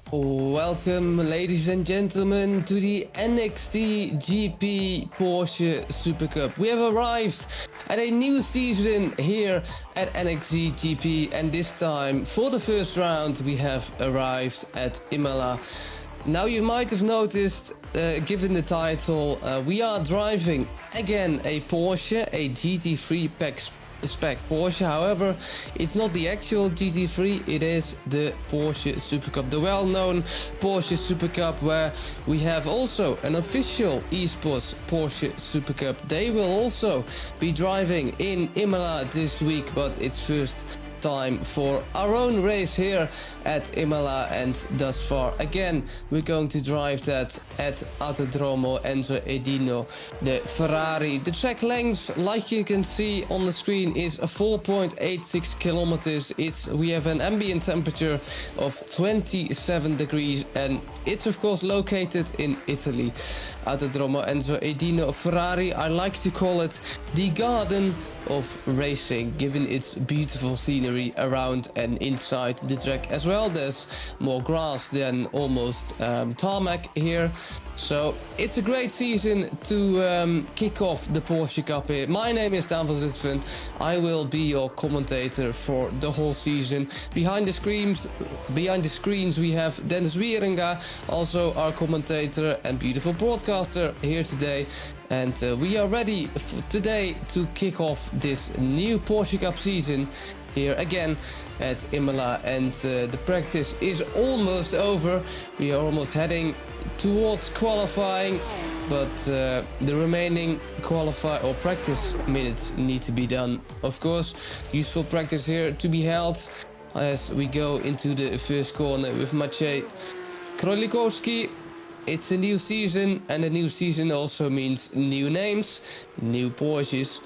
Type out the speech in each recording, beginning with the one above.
Welcome, ladies and gentlemen, to the NXTGP Porsche Supercup. We have arrived at a new season here at NXTGP, and this time, for the first round, we have arrived at Imola. Now, you might have noticed, given the title, we are driving again a Porsche, a GT3 spec Porsche. However, it's not the actual GT3, it is the Porsche Supercup, the well-known Porsche Supercup, where we have also an official esports Porsche Supercup. They will also be driving in Imola this week, but it's first time for our own race here at Imola, and thus far again we're going to drive that at Autodromo Enzo Edino, the Ferrari. The track length, like you can see on the screen, is 4.86 kilometers. We have an ambient temperature of 27 degrees, and it's of course located in Italy. Autodromo Enzo Edino Ferrari, I like to call it the garden of racing, given its beautiful scenery around and inside the track as well. There's more grass than almost tarmac here, so it's a great season to kick off the Porsche Cup here. My name is Daan van Zutphen. I will be your commentator for the whole season. Behind the screens we have Dennis Wieringa, also our commentator and beautiful broadcaster here today. And we are ready today to kick off this new Porsche Cup season here again at Imola, and the practice is almost over. We are almost heading towards qualifying, but the remaining practice minutes need to be done. Of course, useful practice here to be held as we go into the first corner with Maciej Krolikowski. It's a new season, and a new season also means new names, new Porsches,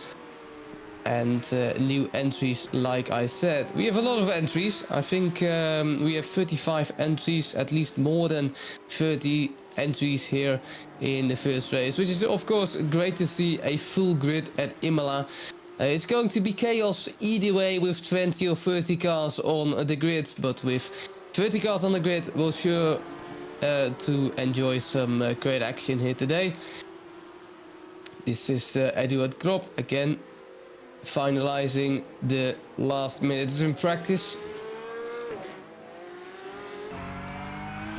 and new entries. Like I said, we have a lot of entries. I think we have 35 entries, at least more than 30 entries here in the first race, which is of course great to see a full grid at Imola. It's going to be chaos either way with 20 or 30 cars on the grid, but with 30 cars on the grid, we'll sure to enjoy some great action here today. This is Eduard Krop again, finalizing the last minutes in practice.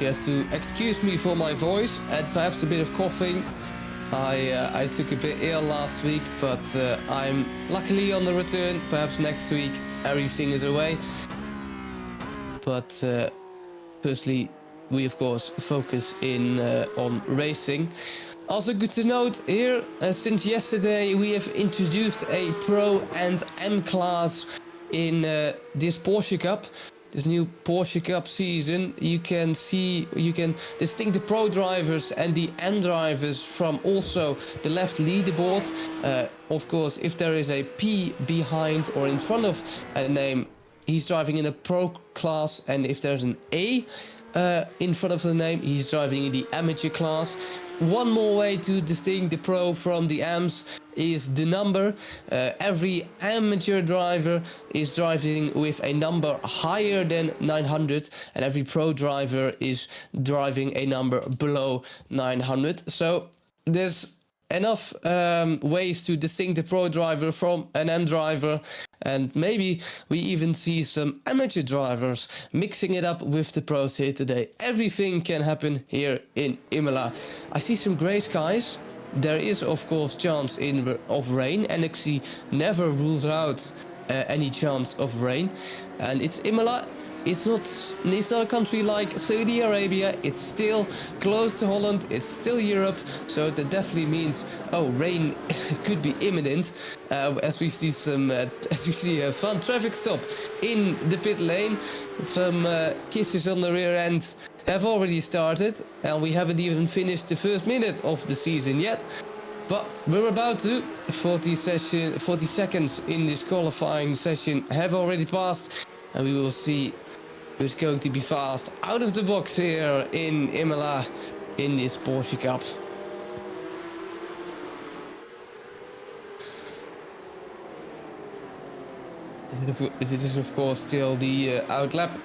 You have to excuse me for my voice and perhaps a bit of coughing. I took a bit ill last week, but I'm luckily on the return. Perhaps next week everything is away. But firstly, we of course focus in on racing. Also good to note here, since yesterday we have introduced a Pro and M class in this Porsche Cup. This new Porsche Cup season, you can distinct the Pro drivers and the M drivers from also the left leaderboard. Of course, if there is a P behind or in front of a name, he's driving in a Pro class, and if there's an A in front of the name, he's driving in the amateur class. One more way to distinguish the Pro from the AMs is the number. Every amateur driver is driving with a number higher than 900, and every Pro driver is driving a number below 900. So there's enough ways to distinguish the Pro driver from an M driver, and maybe we even see some amateur drivers mixing it up with the pros here today. Everything can happen here in Imola. I see some grey skies. There is of course chance of rain. NXT never rules out any chance of rain, and it's Imola. It's not a country like Saudi Arabia. It's still close to Holland. It's still Europe. So that definitely means, rain could be imminent. As we see a fun traffic stop in the pit lane. Some kisses on the rear end have already started, and we haven't even finished the first minute of the season yet. But we're about to. 40 seconds in this qualifying session have already passed, and we will see who's going to be fast out of the box here in Imola in this Porsche Cup. This is of course still the outlap.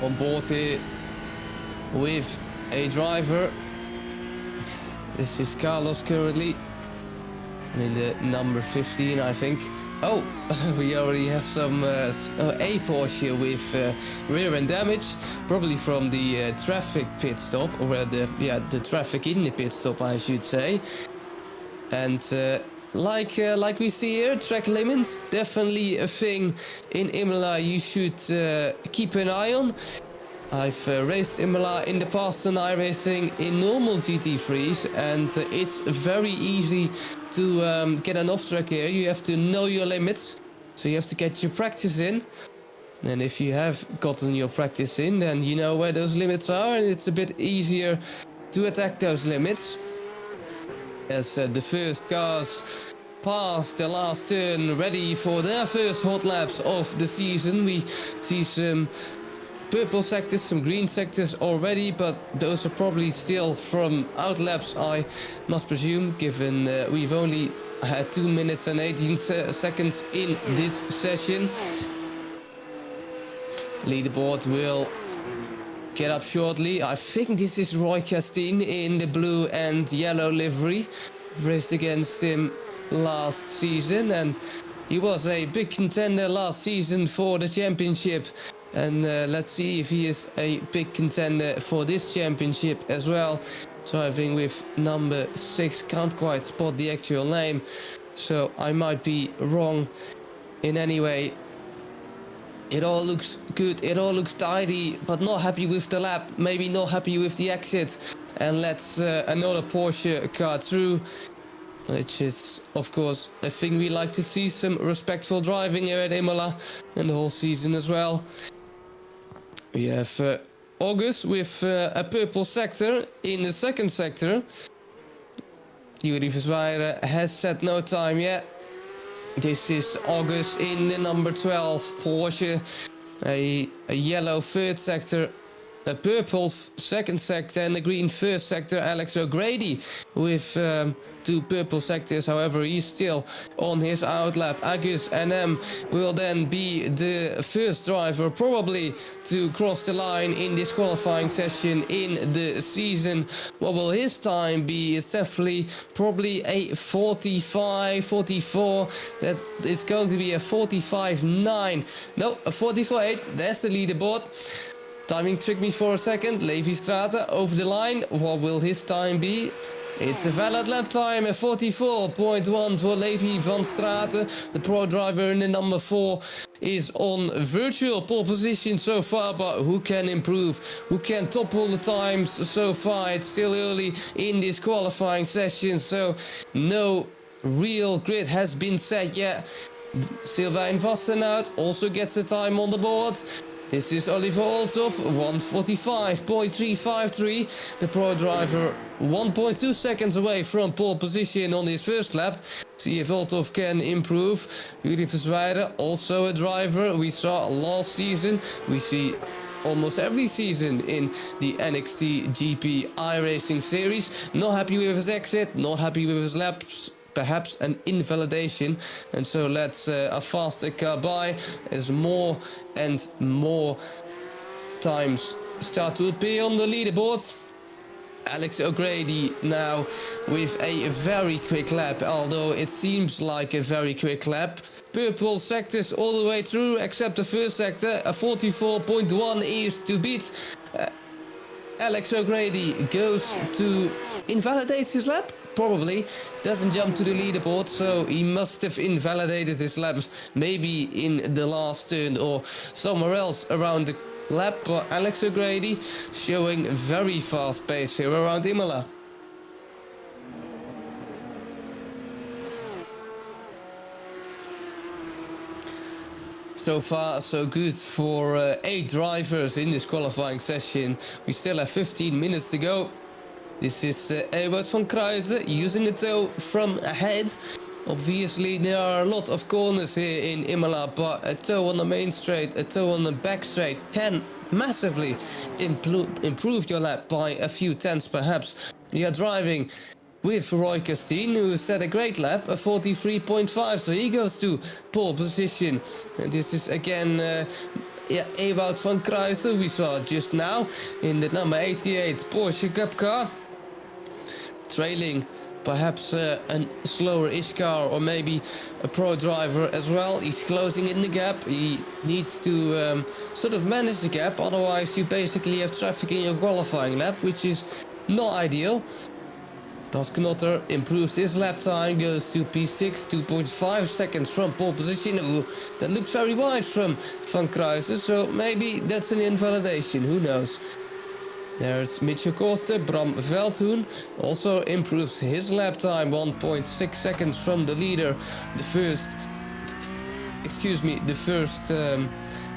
on board here with a driver. This is Carlos currently in the number 15, I think. Oh, we already have some a Porsche with rear end damage, probably from the traffic pit stop, or the traffic in the pit stop, I should say. And like we see here, track limits definitely a thing in Imola you should keep an eye on. I've raced Imola in the past on iRacing in normal GT3s, and it's very easy to get an off-track here. You have to know your limits, so you have to get your practice in. And if you have gotten your practice in, then you know where those limits are, and it's a bit easier to attack those limits. As the first cars pass the last turn, ready for their first hot laps of the season, we see some purple sectors, some green sectors already, but those are probably still from out laps, I must presume, given we've only had 2 minutes and 18 seconds in this session. Leaderboard will get up shortly. I think this is Roy Castine in the blue and yellow livery. Raced against him last season, and he was a big contender last season for the championship. And let's see if he is a big contender for this championship as well. Driving with number 6, can't quite spot the actual name, so I might be wrong. In any way, it all looks good, it all looks tidy, but not happy with the lap, maybe not happy with the exit. And let's another Porsche car through, which is of course a thing we like to see, some respectful driving here at Imola and the whole season as well. We have August with a purple sector in the second sector. Yuri Verzweire has set no time yet. This is August in the number 12 Porsche. A yellow third sector, a purple second sector, and a green first sector. Alex O'Grady with 2 purple sectors. However, he's still on his outlap. Agus NM will then be the first driver probably to cross the line in this qualifying session in the season. What will his time be? It's definitely probably a 45, 44. That is going to be a 45.9. No, a 44.8. There's the leaderboard. Timing tricked me for a second. Levi Strata over the line. What will his time be? It's a valid lap time, a 44.1 for Levi van Straten. The pro driver in the number 4 is on virtual pole position so far, but who can improve? Who can topple the times so far? It's still early in this qualifying session, so no real grid has been set yet. Sylvain Vastenaut also gets a time on the board. This is Oliver Olthoff, 1:45.353. The pro driver 1.2 seconds away from pole position on his first lap. See if Olthoff can improve. Yuri Verzweire, also a driver we saw last season. We see almost every season in the NXTGP iRacing series. Not happy with his exit, not happy with his laps. Perhaps an invalidation, and so let's a faster car by as more and more times start to appear on the leaderboard. Alex O'Grady now with a very quick lap, although it seems like a very quick lap. Purple sectors all the way through except the first sector. A 44.1 is to beat. Alex O'Grady goes to invalidate his lap. Probably doesn't jump to the leaderboard, so he must have invalidated his laps maybe in the last turn or somewhere else around the lap. But Alex O'Grady showing very fast pace here around Imola. So far so good for 8 drivers in this qualifying session. We still have 15 minutes to go. This is Ewout van Kruijsen using the toe from ahead. Obviously there are a lot of corners here in Imola, but a toe on the main straight, a toe on the back straight can massively improve your lap by a few tenths perhaps. You are driving with Roy Castine, who set a great lap, a 43.5, so he goes to pole position. And this is again Ewout van Kruijsen we saw just now in the number 88 Porsche Cup car. Trailing perhaps a slower-ish car or maybe a pro driver as well. He's closing in the gap. He needs to sort of manage the gap, otherwise you basically have traffic in your qualifying lap, which is not ideal. Bas Knotter improves his lap time, goes to P6, 2.5 seconds from pole position. Ooh, that looks very wide from Van Kruijsen, so maybe that's an invalidation, who knows. There's Mitchell Koster, Bram Veldhoen also improves his lap time, 1.6 seconds from the leader. The first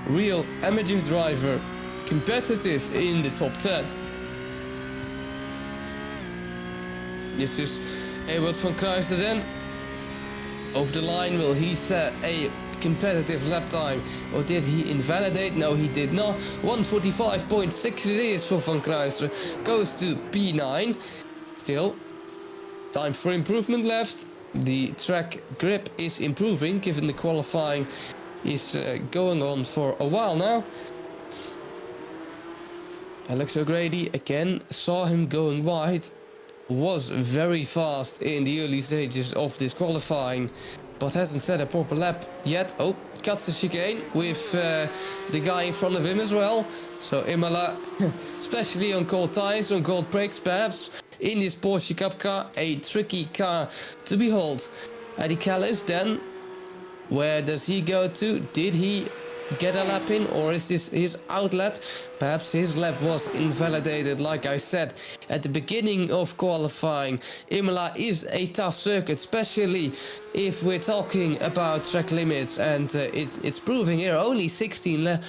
real amateur driver competitive in the top 10. This is Ewout van Kruijsen then. Over the line, will he set a competitive lap time, or did he invalidate? No, he did not. 1:45.6 it is for Van Kruijsen. Goes to P9. Still, time for improvement left. The track grip is improving, given the qualifying is going on for a while now. Alex O'Grady again saw him going wide. Was very fast in the early stages of this qualifying, but hasn't set a proper lap yet. Oh, cuts the chicane with the guy in front of him as well. So Imola, especially on cold tires, on cold brakes perhaps, in this Porsche Cup car, a tricky car to behold. Eddie Callis then, where does he go to? Did he get a lap in, or is this his out lap? Perhaps his lap was invalidated, like I said at the beginning of qualifying. Imola is a tough circuit, especially if we're talking about track limits, and it's proving here only 16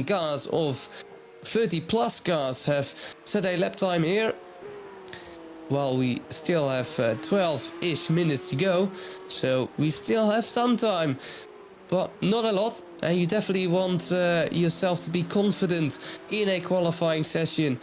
cars of 30 plus cars have set a lap time here. While we still have 12-ish minutes to go, so we still have some time, but not a lot. And you definitely want yourself to be confident in a qualifying session.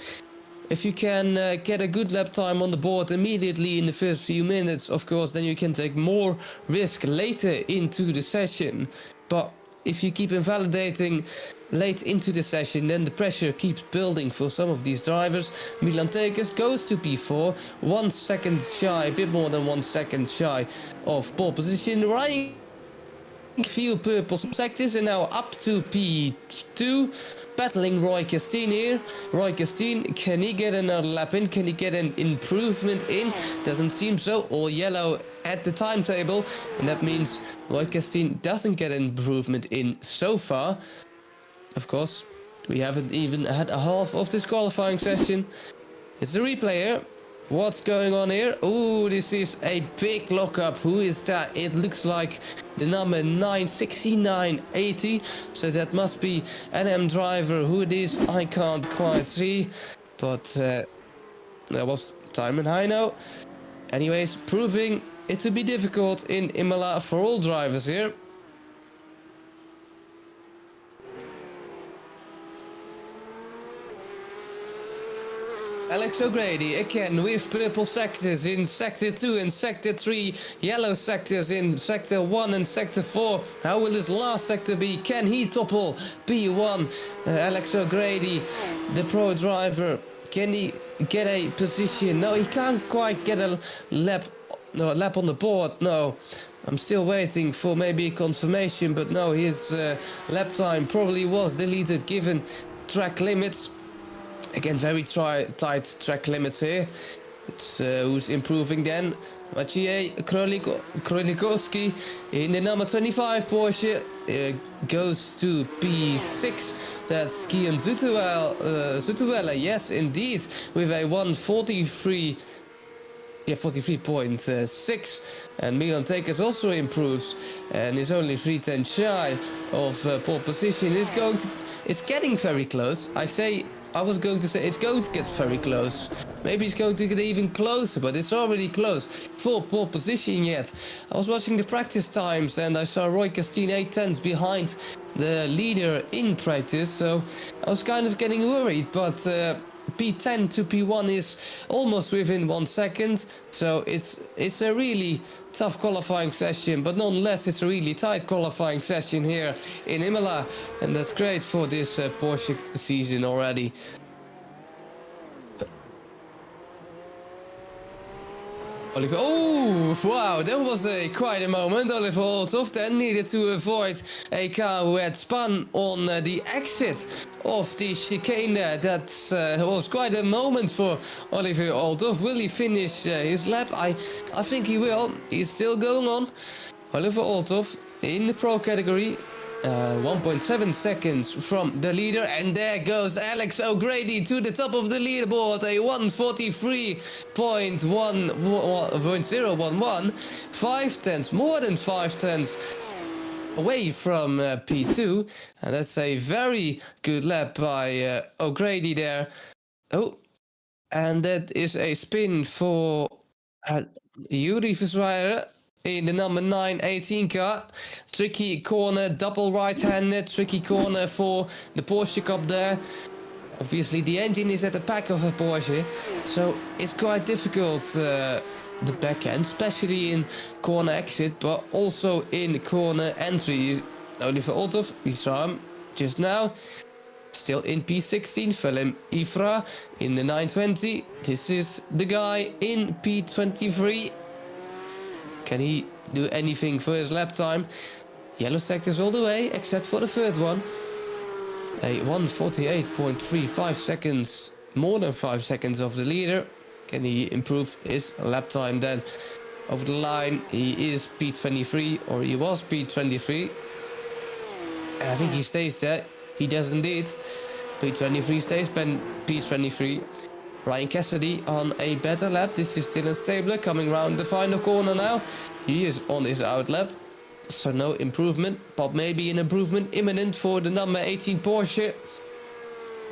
If you can get a good lap time on the board immediately in the first few minutes, of course, then you can take more risk later into the session. But if you keep invalidating late into the session, then the pressure keeps building for some of these drivers. Milan Tekers goes to P4, 1 second shy, a bit more than 1 second shy of pole position. Ryan few purple sectors and now up to P2, battling Roy Castine here. Roy Castine, can he get another lap in? Can he get an improvement in? Doesn't seem so. All yellow at the timetable, and that means Roy Castine doesn't get an improvement in so far. Of course, we haven't even had a half of this qualifying session. It's a replay here. What's going on here? Oh, this is a big lockup. Who is that? It looks like the number 96980. So that must be NM driver. Who it is, I can't quite see. But that was Timon Heino. Anyways, proving it to be difficult in Imola for all drivers here. Alex O'Grady again with purple sectors in sector 2 and sector 3, yellow sectors in sector 1 and sector 4. How will this last sector be? Can he topple P1? Alex O'Grady, the pro driver, can he get a position? No, he can't quite get a lap on the board. No, I'm still waiting for maybe a confirmation, but no, his lap time probably was deleted given track limits. Again, very tight track limits here. It's who's improving then? Maciej Krolikowski in the number 25 Porsche goes to P6. That's Kian Zutuela, yes indeed, with a 43.6, and Milan Tekers also improves and is only 310 shy of pole position. It's getting very close. I was going to say it's going to get very close. Maybe it's going to get even closer, but it's already close for pole position yet. I was watching the practice times and I saw Roy Castine 8/10 behind the leader in practice, so I was kind of getting worried, but P10 to P1 is almost within 1 second. So it's a really tough qualifying session, but nonetheless it's a really tight qualifying session here in Imola, and that's great for this Porsche season already. Oliver, oh wow, that was quite a moment. Oliver Olthoff then needed to avoid a car who had spun on the exit of the chicane there. That was quite a moment for Oliver Olthoff. Will he finish his lap? I think he will. He's still going on. Oliver Olthoff in the pro category. 1.7 seconds from the leader, and there goes Alex O'Grady to the top of the leaderboard, a 143.011, 5 tenths, more than 5 tenths away from P2, and that's a very good lap by O'Grady there. Oh, and that is a spin for Yuri Versweijer in the number 918 car. Tricky corner, double right-handed, tricky corner for the Porsche Cup there. Obviously the engine is at the back of a Porsche, so it's quite difficult, the back end, especially in corner exit, but also in corner entry. Oliver Olthoff, we saw him just now, still in P16, Willem Ifra in the 920. This is the guy in P23. Can he do anything for his lap time? Yellow sectors all the way, except for the third one. A 148.35 seconds, more than 5 seconds of the leader. Can he improve his lap time then? Over the line, he is P23, or he was P23. And I think he stays there. He does indeed. P23 stays, P23. Ryan Cassidy on a better lap. This is Dylan Stabler coming round the final corner now. He is on his out lap, so no improvement, but maybe an improvement imminent for the number 18 Porsche.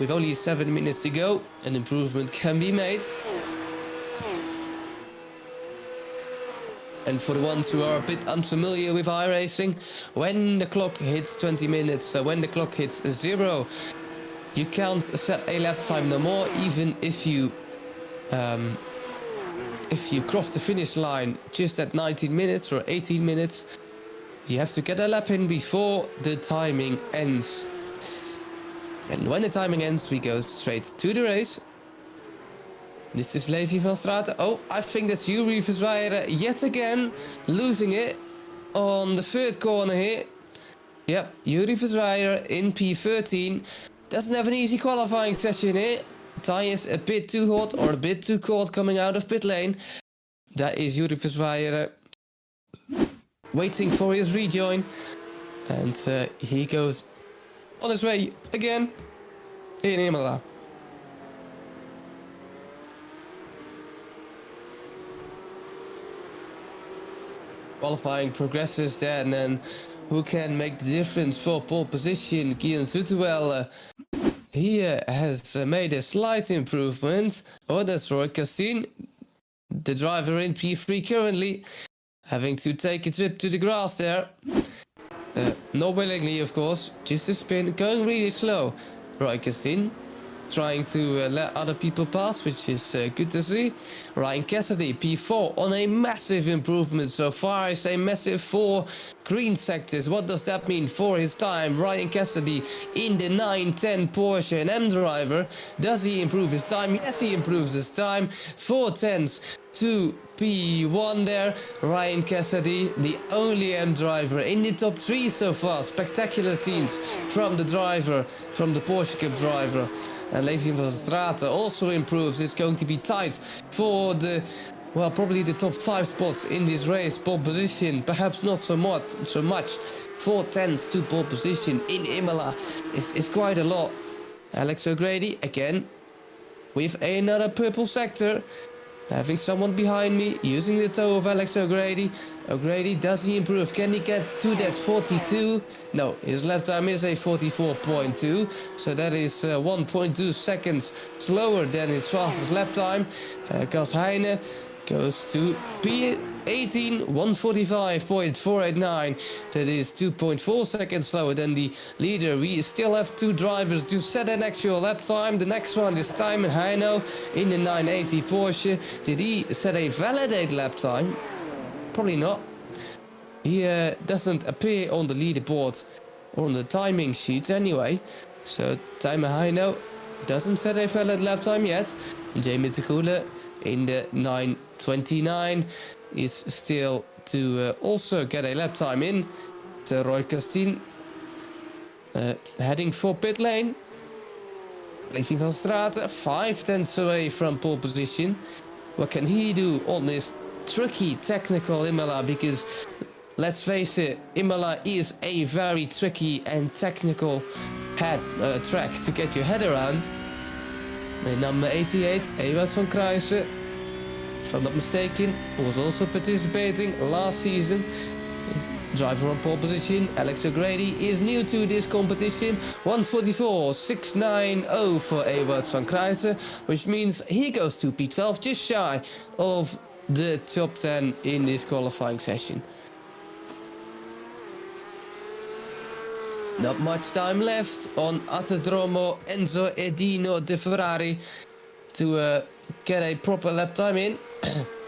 With only 7 minutes to go, an improvement can be made. And for the ones who are a bit unfamiliar with iRacing, when the clock hits 20 minutes, so when the clock hits 0, you can't set a lap time no more, even if you cross the finish line just at 19 minutes or 18 minutes. You have to get a lap in before the timing ends. And when the timing ends, we go straight to the race. This is Levi van Straten. Oh, I think that's Yuri Versweijer yet again, losing it on the third corner here. Yep, Yuri Versweijer in P13. Doesn't have an easy qualifying session here. Tires a bit too hot or a bit too cold coming out of pit lane. That is Yuri Versweijer waiting for his rejoin. And he goes on his way again in Imola. Qualifying progresses then, and who can make the difference for pole position? Guillaume Zoutewel. He has made a slight improvement. Oh, that's Roy Castine, the driver in P3 currently, having to take a trip to the grass there. Not willingly, of course, just a spin, going really slow. Roy Castine trying to let other people pass, which is good to see. Ryan Cassidy, P4, on a massive improvement so far. It's a massive 4 green sectors. What does that mean for his time? Ryan Cassidy in the 910 Porsche, an M driver. Does he improve his time? Yes, he improves his time. 4 tenths to P1 there. Ryan Cassidy, the only M driver in the top 3 so far. Spectacular scenes from the driver, from the Porsche Cup driver. And Levi van Straten also improves. It's going to be tight for the, well, probably the top 5 spots in this race. Pole position, perhaps not so much. 4 tenths to pole position in Imola is quite a lot. Alex O'Grady again with another purple sector. Having someone behind me, using the toe of Alex O'Grady. O'Grady, does he improve? Can he get to that 42? No, his lap time is a 44.2. So that is 1.2 seconds slower than his fastest lap time. Cas Heijnen goes to P18, 145.489. That is 2.4 seconds slower than the leader. We still have 2 drivers to set an actual lap time. The next one is Tijmen Heino in the 980 Porsche. Did he set a validate lap time? Probably not. He doesn't appear on the leaderboard on the timing sheet anyway. So Tijmen Heino doesn't set a valid lap time yet. Jamie Tekule in the 929 is still to also get a lap time in. So Roy Castien heading for pit lane. Levi van Straten 5/10 away from pole position. What can he do on this tricky technical Imola? Because let's face it, Imola is a very tricky and technical track to get your head around. Number 88, Ewout van Kruijsen, if I'm not mistaken, was also participating last season. Driver on pole position, Alex O'Grady, is new to this competition. 144.690 for Ewout van Kruijsen, which means he goes to P12, just shy of the top 10 in this qualifying session. Not much time left on Autodromo Enzo Edino de Ferrari to get a proper lap time in.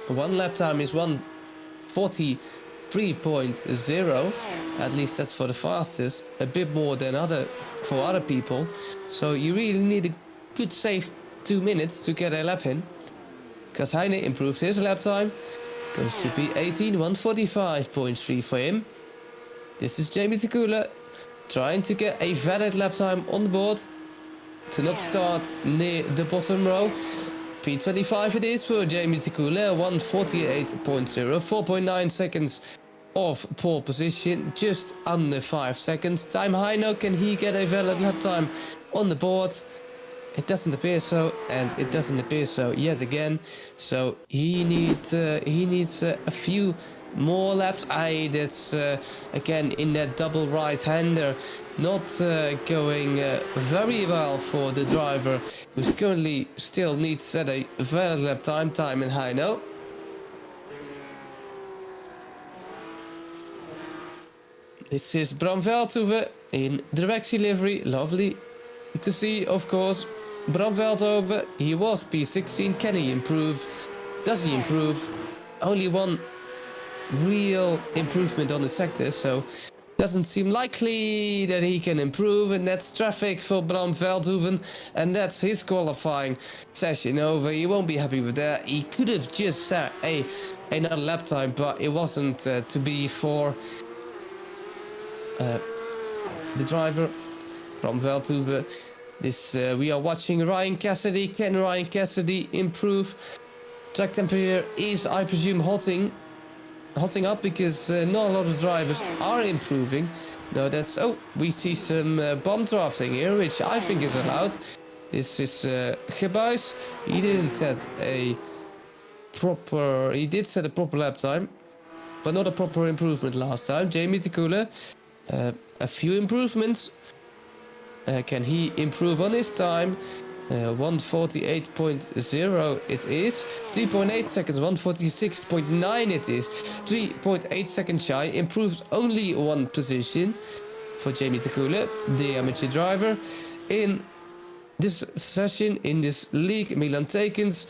One lap time is 1:43.0. At least that's for the fastest. A bit more than for other people. So you really need a good safe 2 minutes to get a lap in. Because Heine improved his lap time. Goes to P18, 1:45.3 for him. This is Jamie Tekule, trying to get a valid lap time on the board to not start near the bottom row. P25 it is for Jamie Tekule, 1:48.0, 4.9 seconds off pole position, just under 5 seconds. Tijmen Heino, can he get a valid lap time on the board? It doesn't appear so, and it doesn't appear so yet again. So he needs a few more laps. That's again in that double right-hander, not going very well for the driver, who's currently still needs to set a valid lap time. Tijmen Heino. This is Bram Veldhoven in directie livery. Lovely to see, of course. Bram Veldhoven, he was P16. Can he improve? Does he improve? Only one real improvement on the sector, so doesn't seem likely that he can improve, and that's traffic for Bram Veldhoven, and that's his qualifying session over. He won't be happy with that. He could have just set another lap time, but it wasn't to be for the driver from Veldhoven. We are watching Ryan Cassidy. Can Ryan Cassidy improve? Track temperature is, I presume, hotting up, because not a lot of drivers are improving. No, that's... Oh, we see some bomb drafting here, which I think is allowed. This is Gebuis. He didn't set a proper... He did set a proper lap time, but not a proper improvement last time. Jamie Tekule, a few improvements. Can he improve on his time? 1:48.0 it is. 3.8 seconds, 1:46.9 it is. 3.8 seconds shy. Improves only one position for Jamie Tekule, the amateur driver. In this session, in this league, Milan Tekens,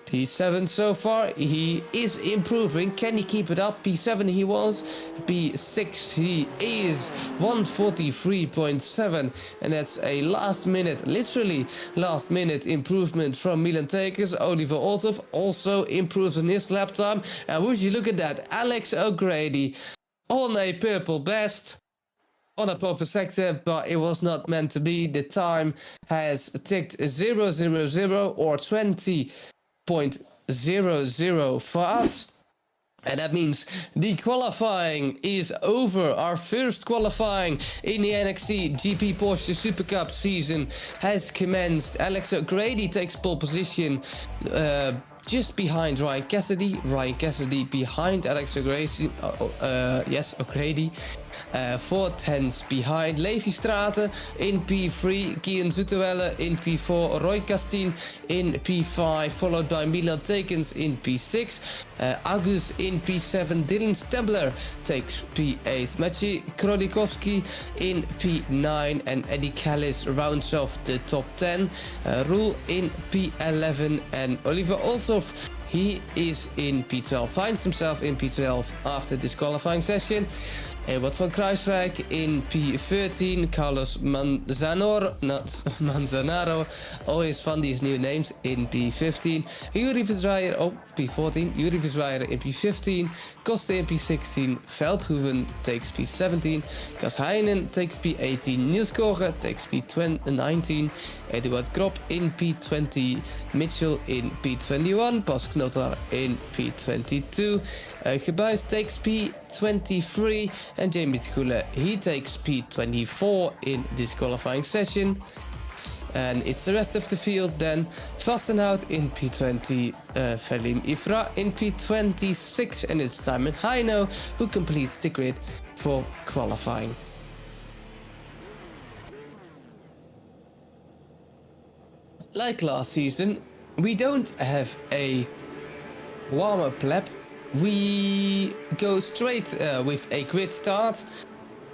P7 so far. He is improving. Can he keep it up? P7 he was. P6 he is. 1:43.7, and that's a literally last minute improvement from Milan Tekens. Oliver Olthoff also improves on his lap time. And would you look at that, Alex O'Grady on a purple best, on a purple sector, but it was not meant to be. The time has ticked 0:00 or 20.00 for us. And that means the qualifying is over. Our first qualifying in the NXTGP Porsche Supercup season has commenced. Alex O'Grady takes pole position just behind Ryan Cassidy. Ryan Cassidy behind Alex O'Grady. O'Grady. 4 tenths behind Levi Straten in P3, Kian Zuterwelle in P4, Roy Castine in P5, followed by Milan Tekens in P6, Agus in P7, Dylan Stebler takes P8, Maciej Krodikowski in P9, and Eddie Callis rounds off the top 10, Roel in P11, and Oliver Olthoff, he is in P12, finds himself in P12 after this qualifying session. Wout van Kruiswijk in P13, Carlos Manzanaro, always fun these new names, in P15, Yuri Verzweijer, P14, Yuri Verzweijer in P15, Koste in P16, Veldhoven takes P17, Cas Heijnen takes P18, Niels Koge takes P19, Eduard Krop in P20, Mitchell in P21, Bas Knotter in P22, Gebuis takes P23, and Jamie Tkule, he takes P24 in this qualifying session. And it's the rest of the field then. Vastenhout in P20, Felim Ifra in P26, and it's Simon Heino who completes the grid for qualifying. Like last season, we don't have a warm-up lap. We go straight with a grid start,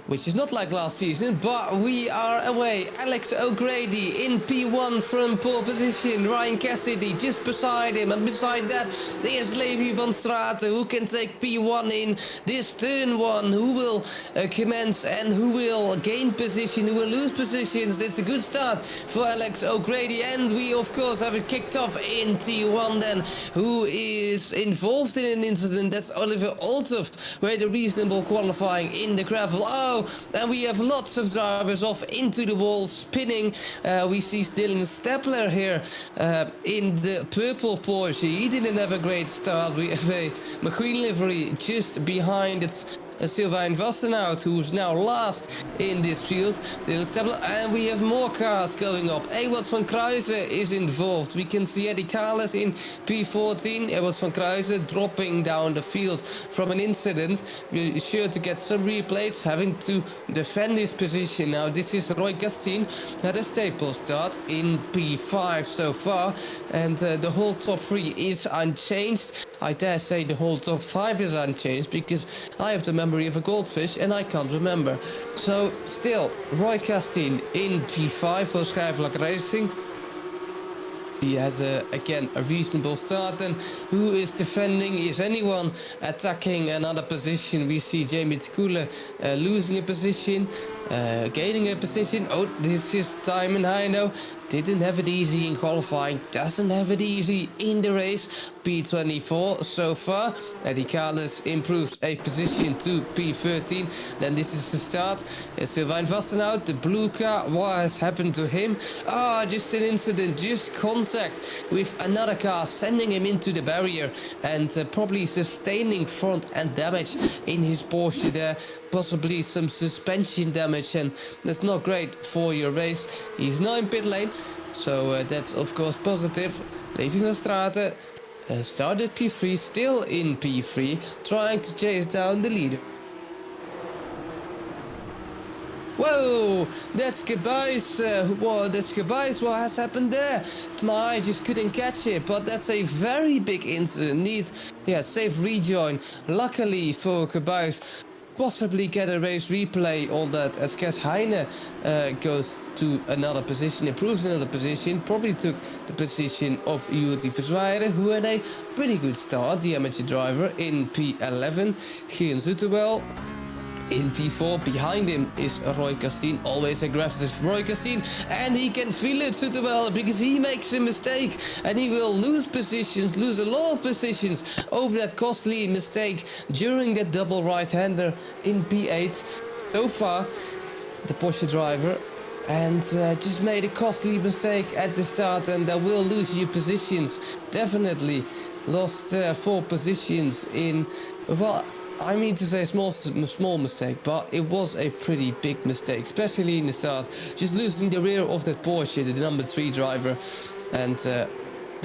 which is not like last season, but we are away. Alex O'Grady in P1 from pole position. Ryan Cassidy just beside him, and beside that there's Levi van Straten, who can take P1 in this turn 1. Who will commence and who will gain position, who will lose positions. It's a good start for Alex O'Grady, and we of course have it kicked off in T1 then. Who is involved in an incident? That's Oliver Olthoff, who had a reasonable qualifying in the gravel. And we have lots of drivers off into the wall, spinning. We see Dylan Stepler here in the purple Porsche. He didn't have a great start. We have a McQueen livery just behind it. Sylvain Vastenhout, who's now last in this field. And we have more cars going up. Wout van Kruijsen is involved. We can see Eddie Callis in P14. Wout van Kruijsen dropping down the field from an incident. We're sure to get some replays, having to defend his position. Now this is Roy Castine, had a staple start in P5 so far, and the whole top 3 is unchanged. I dare say the whole top 5 is unchanged, because I have the memory of a goldfish and I can't remember. So still, Roy Castine in P5 for Schijfvlak Racing. He has again a reasonable start. And who is defending? Is anyone attacking another position? We see Jamie Tkule losing a position, gaining a position. Oh, this is Simon Heino. Didn't have it easy in qualifying, doesn't have it easy in the race. P24 so far. Eddie Callis improves a position to P13. Then this is the start. Sylvain Vastenhout, the blue car. What has happened to him? Just an incident, just contact with another car, sending him into the barrier, and probably sustaining front end damage in his Porsche there. Possibly some suspension damage, and that's not great for your race. He's now in pit lane, so that's of course positive. Levi van Straten started P3, still in P3, trying to chase down the leader. Whoa, that's Gebuis. That's Gebuis. What has happened there? My eye just couldn't catch it, but that's a very big incident. Needs, safe rejoin. Luckily for Gebuis, possibly get a race replay on that, as Cas Heine goes to another position, improves another position, probably took the position of Yuri Verzweijer, who had a pretty good start, the amateur driver, in P11. Gian Zuterwelle in P4, behind him is Roy Castine, always aggressive Roy Castine, and he can feel it, Zuterwelle, because he makes a mistake and he will lose positions, lose a lot of positions over that costly mistake during that double right-hander in P8. So far, the Porsche driver, and just made a costly mistake at the start, and that will lose you positions. Definitely lost 4 positions in, well, I mean to say small mistake, but it was a pretty big mistake, especially in the start. Just losing the rear of that Porsche, the number 3 driver, and that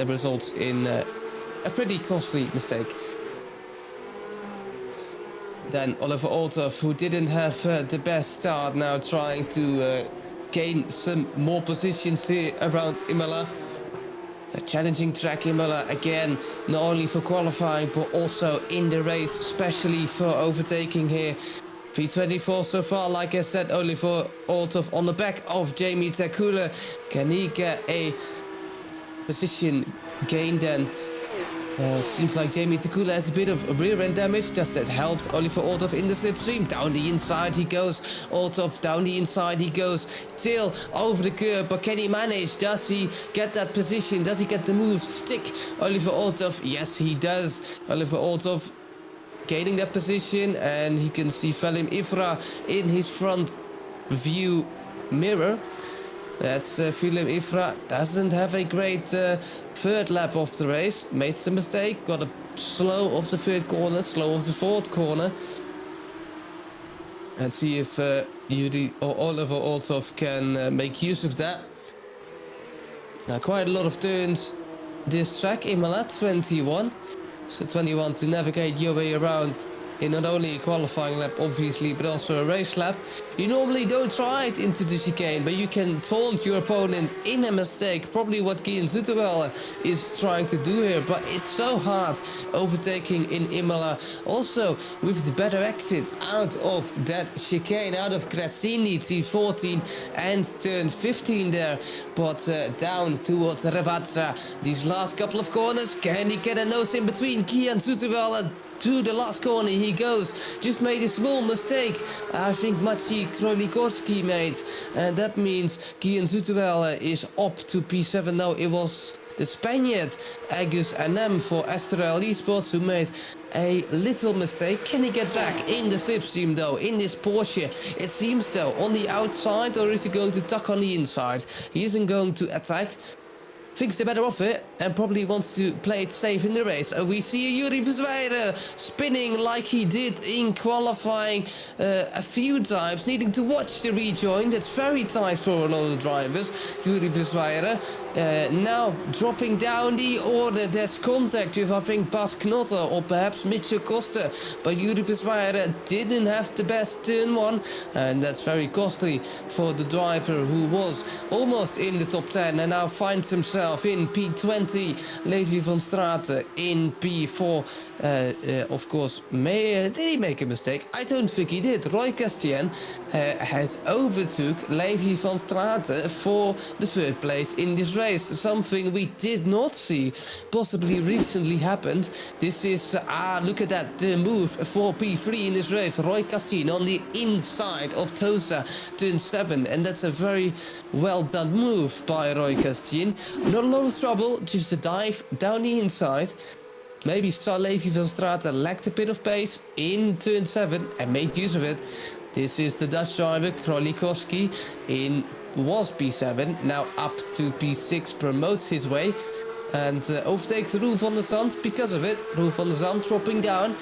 results in a pretty costly mistake. Then Oliver Althoff, who didn't have the best start, now trying to gain some more positions here around Imola. A challenging track, Imola, again, not only for qualifying but also in the race, especially for overtaking here. P24 so far, like I said, Oliver Althoff on the back of Jamie Takula. Can he get a position gain then? Seems like Jamie Takula has a bit of rear end damage. Does that help Oliver Althoff in the slipstream? Down the inside he goes. Althoff down the inside he goes. Still over the curb, but can he manage? Does he get that position? Does he get the move stick? Oliver Althoff, yes he does. Oliver Althoff gaining that position, and he can see Felim Ifra in his front view mirror. That's Felim Ifra doesn't have a great third lap of the race. Made some mistake, got a slow of the third corner, slow of the fourth corner. And see if Yuri or Oliver Althoff can make use of that. Now quite a lot of turns this track, Imola 21. So 21 to navigate your way around in not only a qualifying lap obviously, but also a race lap. You normally don't try it into the chicane, but you can taunt your opponent in a mistake. Probably what Guillaume Zoetemelk is trying to do here, but it's so hard overtaking in Imola. Also with the better exit out of that chicane, out of Grassini, T14 and turn 15 there, but down towards Revazza. These last couple of corners, can he get a nose in between? Guillaume Zoetemelk to the last corner he goes. Just made a small mistake, I think Maciej Krolikorski made, and that means Guillaume Zoetemelk is up to P7 now. It was the Spaniard Agus Anem for Astral Esports who made a little mistake. Can he get back in the slipstream though, in this Porsche? It seems though, on the outside, or is he going to tuck on the inside? He isn't going to attack. Thinks they're better off it and probably wants to play it safe in the race. We see a Yuri Verzwijder spinning like he did in qualifying a few times, needing to watch the rejoin. That's very tight for a lot of the drivers. Yuri Verzwijder now dropping down the order. There's contact with, I think, Bas Knotter or perhaps Mitchell Costa. But Yuri Verzwijder didn't have the best turn one, and that's very costly for the driver who was almost in the top 10 and now finds himself in P20. Levi van Straten in P4. Of course, did he make a mistake? I don't think he did. Roy Castien has overtook Levi van Straten for the third place in this race. Something we did not see possibly recently happened. This is, look at that, the move for P3 in this race. Roy Castien on the inside of Tosa, turn 7. And that's a very well done move by Roy Castien. Not a lot of trouble, just a dive down the inside. Maybe Levi van Straten lacked a bit of pace in turn 7 and made use of it. This is the Dutch driver Krolikorski was P7, now up to P6, promotes his way and overtakes Roel van der Zand because of it. Roel van der Zand dropping down.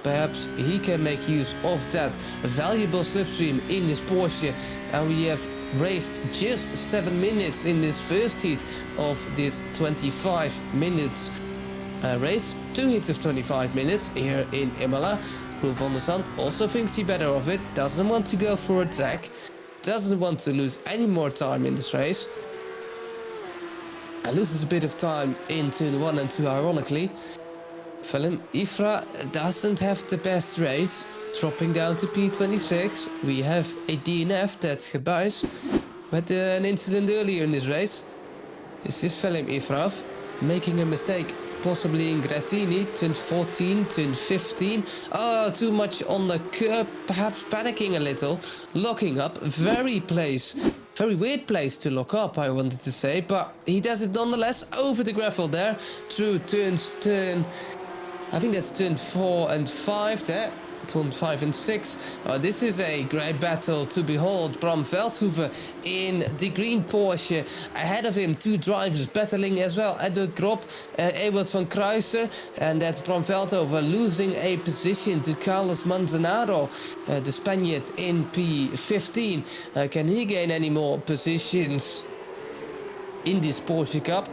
Perhaps he can make use of that valuable slipstream in this Porsche, and we have raced just 7 minutes in this first heat of this 25 minutes race. 2 heats of 25 minutes here in Imola. Roel van der Zand also thinks he better of it, doesn't want to go for a track, doesn't want to lose any more time in this race. And loses a bit of time in turn 1 and 2 ironically. Felim Ifra doesn't have the best race, dropping down to P26. We have a DNF, that's Gebuis, with an incident earlier in this race. This is Felim Ifra making a mistake, possibly in Grassini, turn 14, turn 15. Oh, too much on the curb, perhaps panicking a little, locking up, very weird place to lock up, I wanted to say, but he does it nonetheless over the gravel there, through I think that's turn 4 and 5 there. Turn 5 and 6. This is a great battle to behold. Bram Veldhoven in the green Porsche. Ahead of him, 2 drivers battling as well. Edward Grop, Ewald van Kruijsen. And that's Bram Veldhoven losing a position to Carlos Manzanaro, the Spaniard in P15. Can he gain any more positions in this Porsche Cup?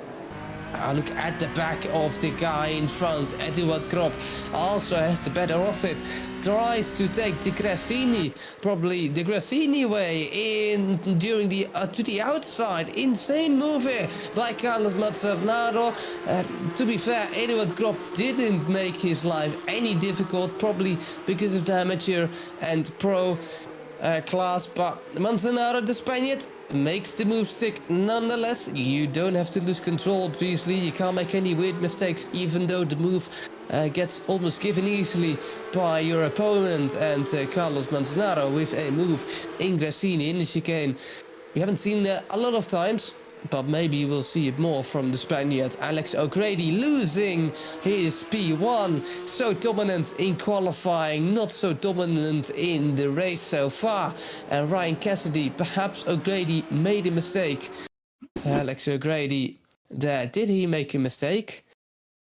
Look at the back of the guy in front. Eduard Krop also has the better of it. Tries to take the Grassini, probably the Grassini way in during the to the outside. Insane move here by Carlos Mazzarnaro. To be fair, Eduard Krop didn't make his life any difficult, probably because of the amateur and pro class, but Manzanaro, the Spaniard, makes the move stick nonetheless. You don't have to lose control, obviously. You can't make any weird mistakes, even though the move gets almost given easily by your opponent. And Carlos Manzanaro with a move in Grassini in the chicane. We haven't seen that a lot of times, but maybe we'll see it more from the Spaniard. Alex O'Grady losing his P1. So dominant in qualifying, not so dominant in the race so far. And Ryan Cassidy, perhaps O'Grady made a mistake. Alex O'Grady, there, did he make a mistake?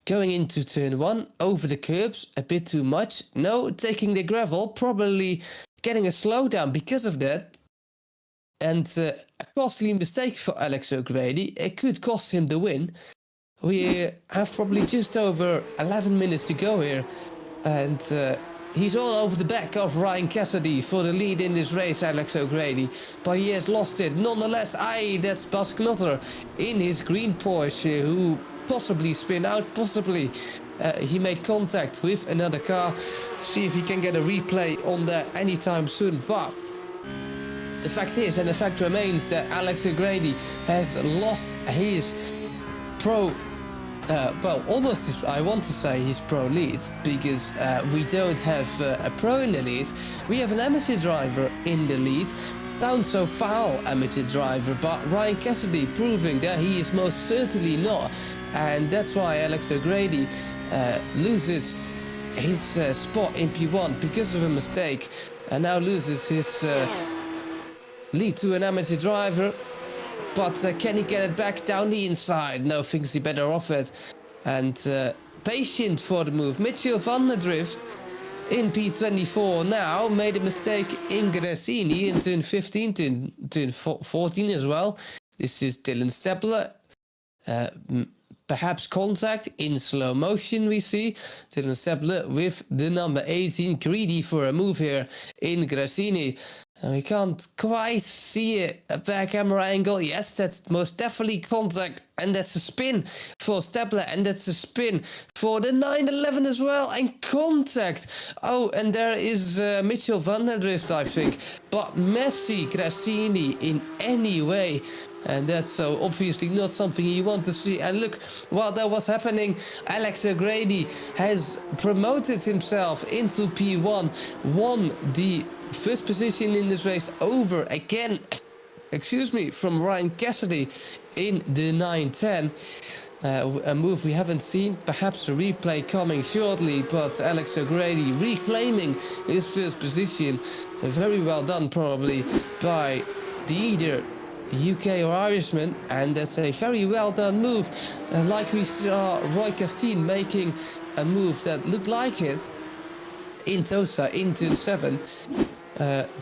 Going into turn 1, over the curbs, a bit too much. No, taking the gravel, probably getting a slowdown because of that. And a costly mistake for Alex O'Grady. It could cost him the win. We have probably just over 11 minutes to go here. And he's all over the back of Ryan Cassidy for the lead in this race, Alex O'Grady. But he has lost it. Nonetheless, that's Bas Knotter in his green Porsche, who possibly spin out, possibly. He made contact with another car. See if he can get a replay on that anytime soon. But the fact is, and the fact remains, that Alex O'Grady has lost his pro, well, almost his, I want to say his pro lead, because we don't have a pro in the lead. We have an amateur driver in the lead. Sounds so foul, amateur driver, but Ryan Cassidy proving that he is most certainly not. And that's why Alex O'Grady loses his spot in P1 because of a mistake, and now loses his lead to an amateur driver. But can he get it back down the inside? No, thinks he better off it. And patient for the move. Mitchell van der Drift in P24 now made a mistake in Grassini in turn 15, turn 14 as well. This is Dylan Stepler. Perhaps contact in slow motion we see. Dylan Stepler with the number 18, greedy for a move here in Grassini. We can't quite see it, a back camera angle. Yes, that's most definitely contact, and that's a spin for Stepler, and that's a spin for the 911 as well, and contact. Oh, and there is Mitchell van der Drift, I think, but Messi Grassini in any way. And that's so obviously not something you want to see. And look, while that was happening, Alex O'Grady has promoted himself into P1, won the first position in this race over again, excuse me, from Ryan Cassidy in the 910. A move we haven't seen, perhaps a replay coming shortly, but Alex O'Grady reclaiming his first position. Very well done probably by the either UK or Irishman, and that's a very well done move. Like we saw Roy Castine making a move that looked like it in Tosa in turn 7.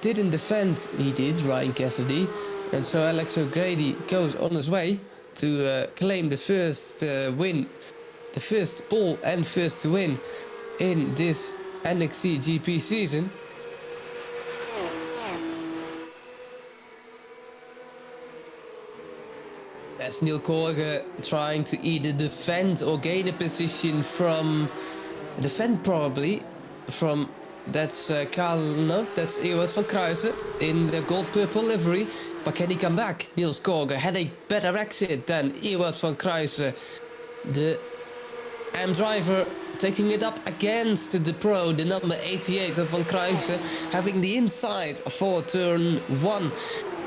Didn't defend, he did, Ryan Cassidy, and so Alex O'Grady goes on his way to claim the first win, the first pole and first win in this NXTGP season. As Neil Korge trying to either defend or gain a position from, defend probably, from, that's that's Ewart van Kruijsen in the gold-purple livery. But can he come back? Niels Korge had a better exit than Ewart van Kruijsen. The AM driver taking it up against the pro, the number 88 of Van Kruijsen, having the inside for turn 1.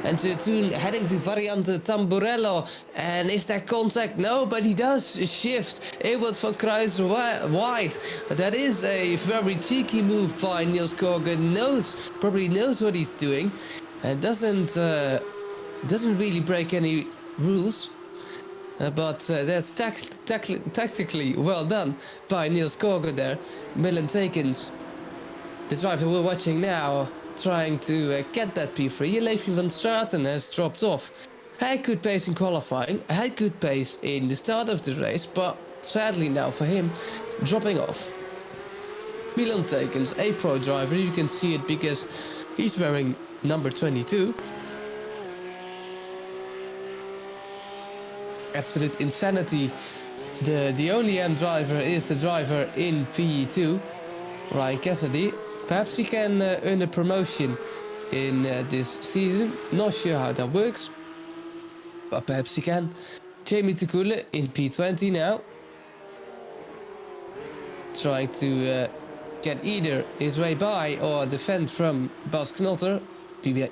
And turn heading to Variante Tamburello. And is there contact? No, but he does shift Ewart van Kruijsen wide. That is a very cheeky move by Niels Korge. Probably knows what he's doing. And doesn't really break any rules. But that's tactically well done by Niels Korge there. Milan Tekens, the driver we're watching now, trying to get that P3. Levi van Straten has dropped off. Had good pace in qualifying, had good pace in the start of the race, but sadly now for him, dropping off. Milan Tekens, a pro driver, you can see it because he's wearing number 22. Absolute insanity. The only M driver is the driver in PE2, Ryan Cassidy. Perhaps he can earn a promotion in this season. Not sure how that works, but perhaps he can. Jamie Tekule in P20 now. Trying to get either his way by or defend from Bas Knotter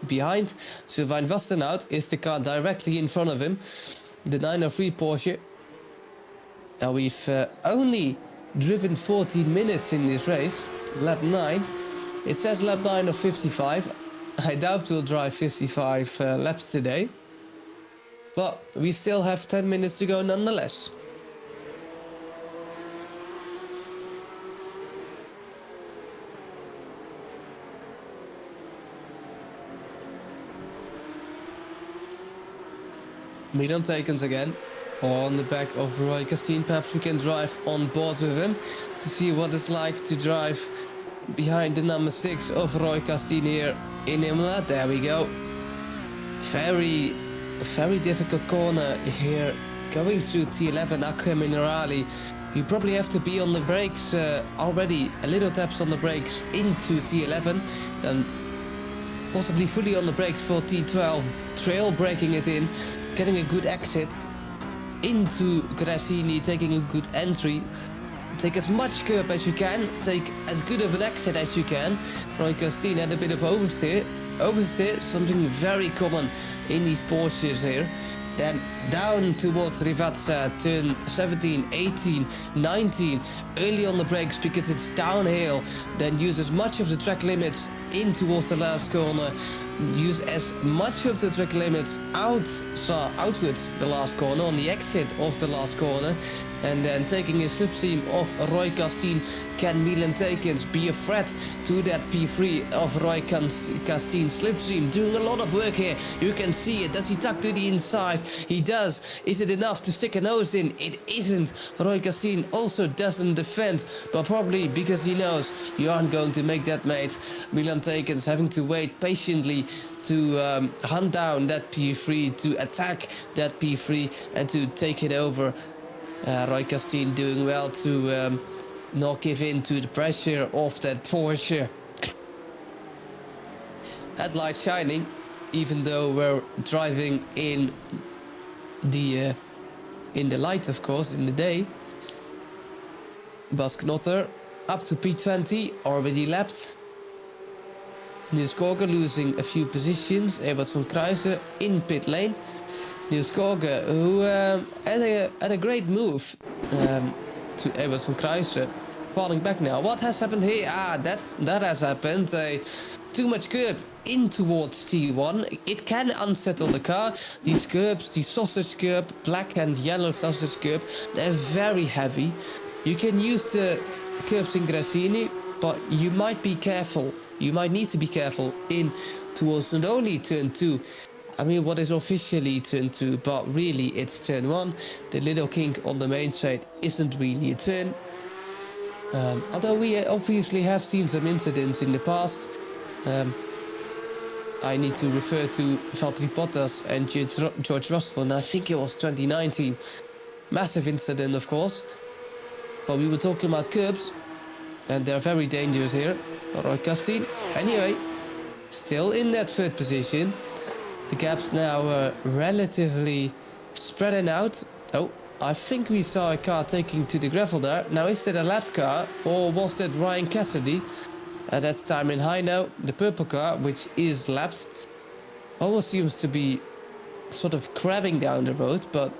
behind. Sylvain Vastenhout is the car directly in front of him. The 903 Porsche. Now we've only driven 14 minutes in this race. Lap 9. It says lap 9 of 55. I doubt we'll drive 55 laps today. But we still have 10 minutes to go nonetheless. Milan Tekens again on the back of Roy Castine. Perhaps we can drive on board with him to see what it's like to drive behind the number 6 of Roy Castine here in Imola. There we go. Very difficult corner here going through T11 Acqua Minerali. You probably have to be on the brakes already, a little taps on the brakes into T11, then possibly fully on the brakes for T12, trail braking it in, getting a good exit into Grassini, taking a good entry. Take as much curb as you can, take as good of an exit as you can. Roy Castine had a bit of oversteer, something very common in these Porsches here. Then down towards Rivazza, turn 17, 18, 19, early on the brakes because it's downhill. Then use as much of the track limits in towards the last corner. Use as much of the track limits outwards the last corner, on the exit of the last corner. And then taking a slipstream of Roy Castine, can Milan Tekens be a threat to that P3 of Roy Castine slipstream? Doing a lot of work here, you can see it. Does he tuck to the inside? He does. Is it enough to stick a nose in? It isn't. Roy Castine also doesn't defend, but probably because he knows you aren't going to make that, mate. Milan Tekens having to wait patiently to hunt down that P3, to attack that P3 and to take it over. Roy Castine doing well to not give in to the pressure of that Porsche. Headlights shining, even though we're driving in the light, of course, in the day. Bas Knotter up to P20, already lapped. Niels Korger losing a few positions. Ebert van Kruijsen in pit lane. Niels Korger, who had a great move to Ebert van Kruijsen. Falling back now. What has happened here? That has happened. Too much curb in towards T1. It can unsettle the car. These curbs, the sausage curb, black and yellow sausage curb, they're very heavy. You can use the curbs in Grassini, but you might be careful. You might need to be careful in towards not only turn 2. I mean, what is officially turn 2, but really it's turn 1. The little kink on the main straight isn't really a turn. Although we obviously have seen some incidents in the past. I need to refer to Valtteri Bottas and George Russell, and I think it was 2019. Massive incident, of course. But we were talking about curbs, and they're very dangerous here. Roy Castine, anyway, still in that third position. The gap's now relatively spreading out. Oh, I think we saw a car taking to the gravel there. Now, is that a lapped car, or was that Ryan Cassidy? That's time in high now. The purple car, which is lapped, almost seems to be sort of crabbing down the road, but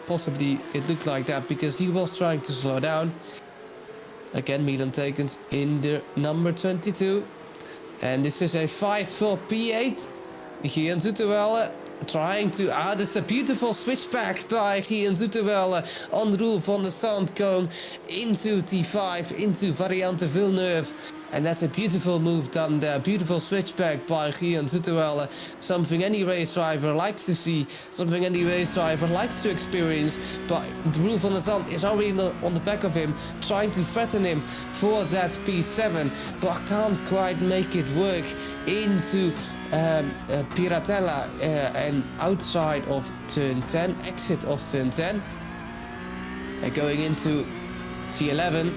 possibly it looked like that because he was trying to slow down. Again, Milan Tekens in the number 22. And this is a fight for P8. Gian Zoetemelk trying to... that's a beautiful switchback by Gian Zoetemelk on Roel van der Sand going into T5, into Variante Villeneuve. And that's a beautiful move done there. Beautiful switchback by Gian Zutuelle. Something any race driver likes to see. Something any race driver likes to experience. But Roel van der Zand is already on the back of him, trying to threaten him for that P7. But can't quite make it work into Piratella and outside of turn 10. Exit of turn 10. Going into T11.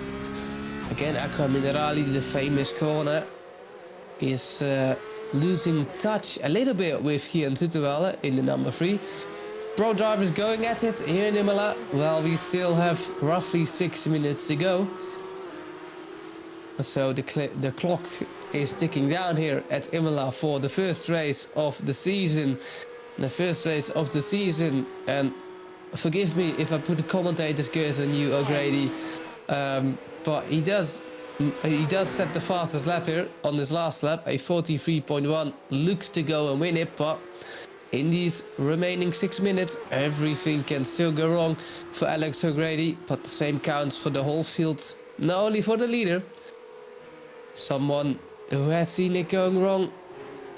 Again, Acqua Minerali, the famous corner, is losing touch a little bit with Gian Zutuelle in the number 3. Pro drivers going at it here in Imola. Well, we still have roughly 6 minutes to go. So the clock is ticking down here at Imola for the first race of the season. And forgive me if I put a commentator's curse on you, O'Grady. But he does set the fastest lap here on this last lap. A 43.1 looks to go and win it, but in these remaining 6 minutes, everything can still go wrong for Alex O'Grady. But the same counts for the whole field, not only for the leader. Someone who has seen it going wrong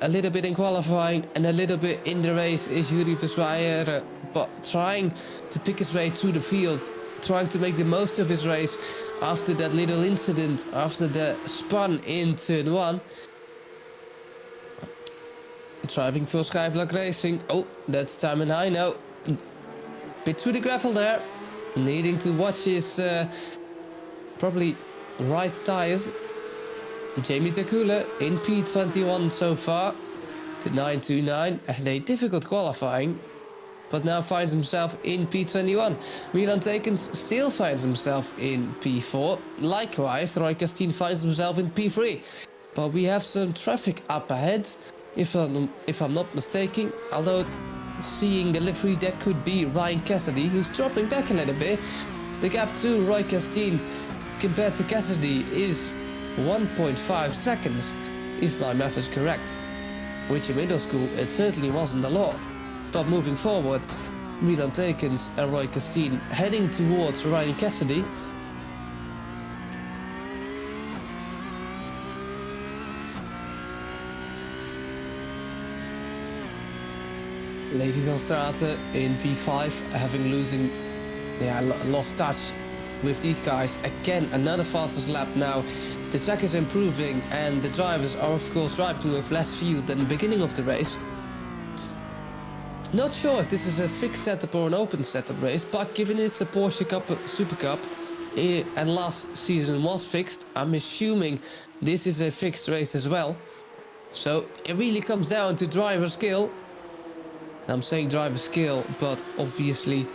a little bit in qualifying and a little bit in the race is Yuri Versweijer, but trying to pick his way through the field, trying to make the most of his race after that little incident, after the spun in turn 1. Driving for Skyvlog Racing. Oh, that's time and high now. Bit through the gravel there. Needing to watch his probably right tires. Jamie Takula in P21 so far. The 929 and a difficult qualifying, but now finds himself in P21. Milan Tekens still finds himself in P4. Likewise, Roy Castine finds himself in P3. But we have some traffic up ahead, if I'm not mistaken. Although, seeing the livery, that could be Ryan Cassidy, who's dropping back a little bit. The gap to Roy Castine compared to Cassidy is 1.5 seconds, if my math is correct. Which in middle school, it certainly wasn't a lot. But moving forward, Milan Tekens and Roy Castine heading towards Ryan Cassidy. Levi van Straten in P5, lost touch with these guys. Again, another fastest lap now. The track is improving and the drivers are of course driving with less fuel than the beginning of the race. Not sure if this is a fixed setup or an open setup race, but given it's a Porsche Cup, Supercup, and last season was fixed, I'm assuming this is a fixed race as well. So it really comes down to driver skill. And I'm saying driver skill, but obviously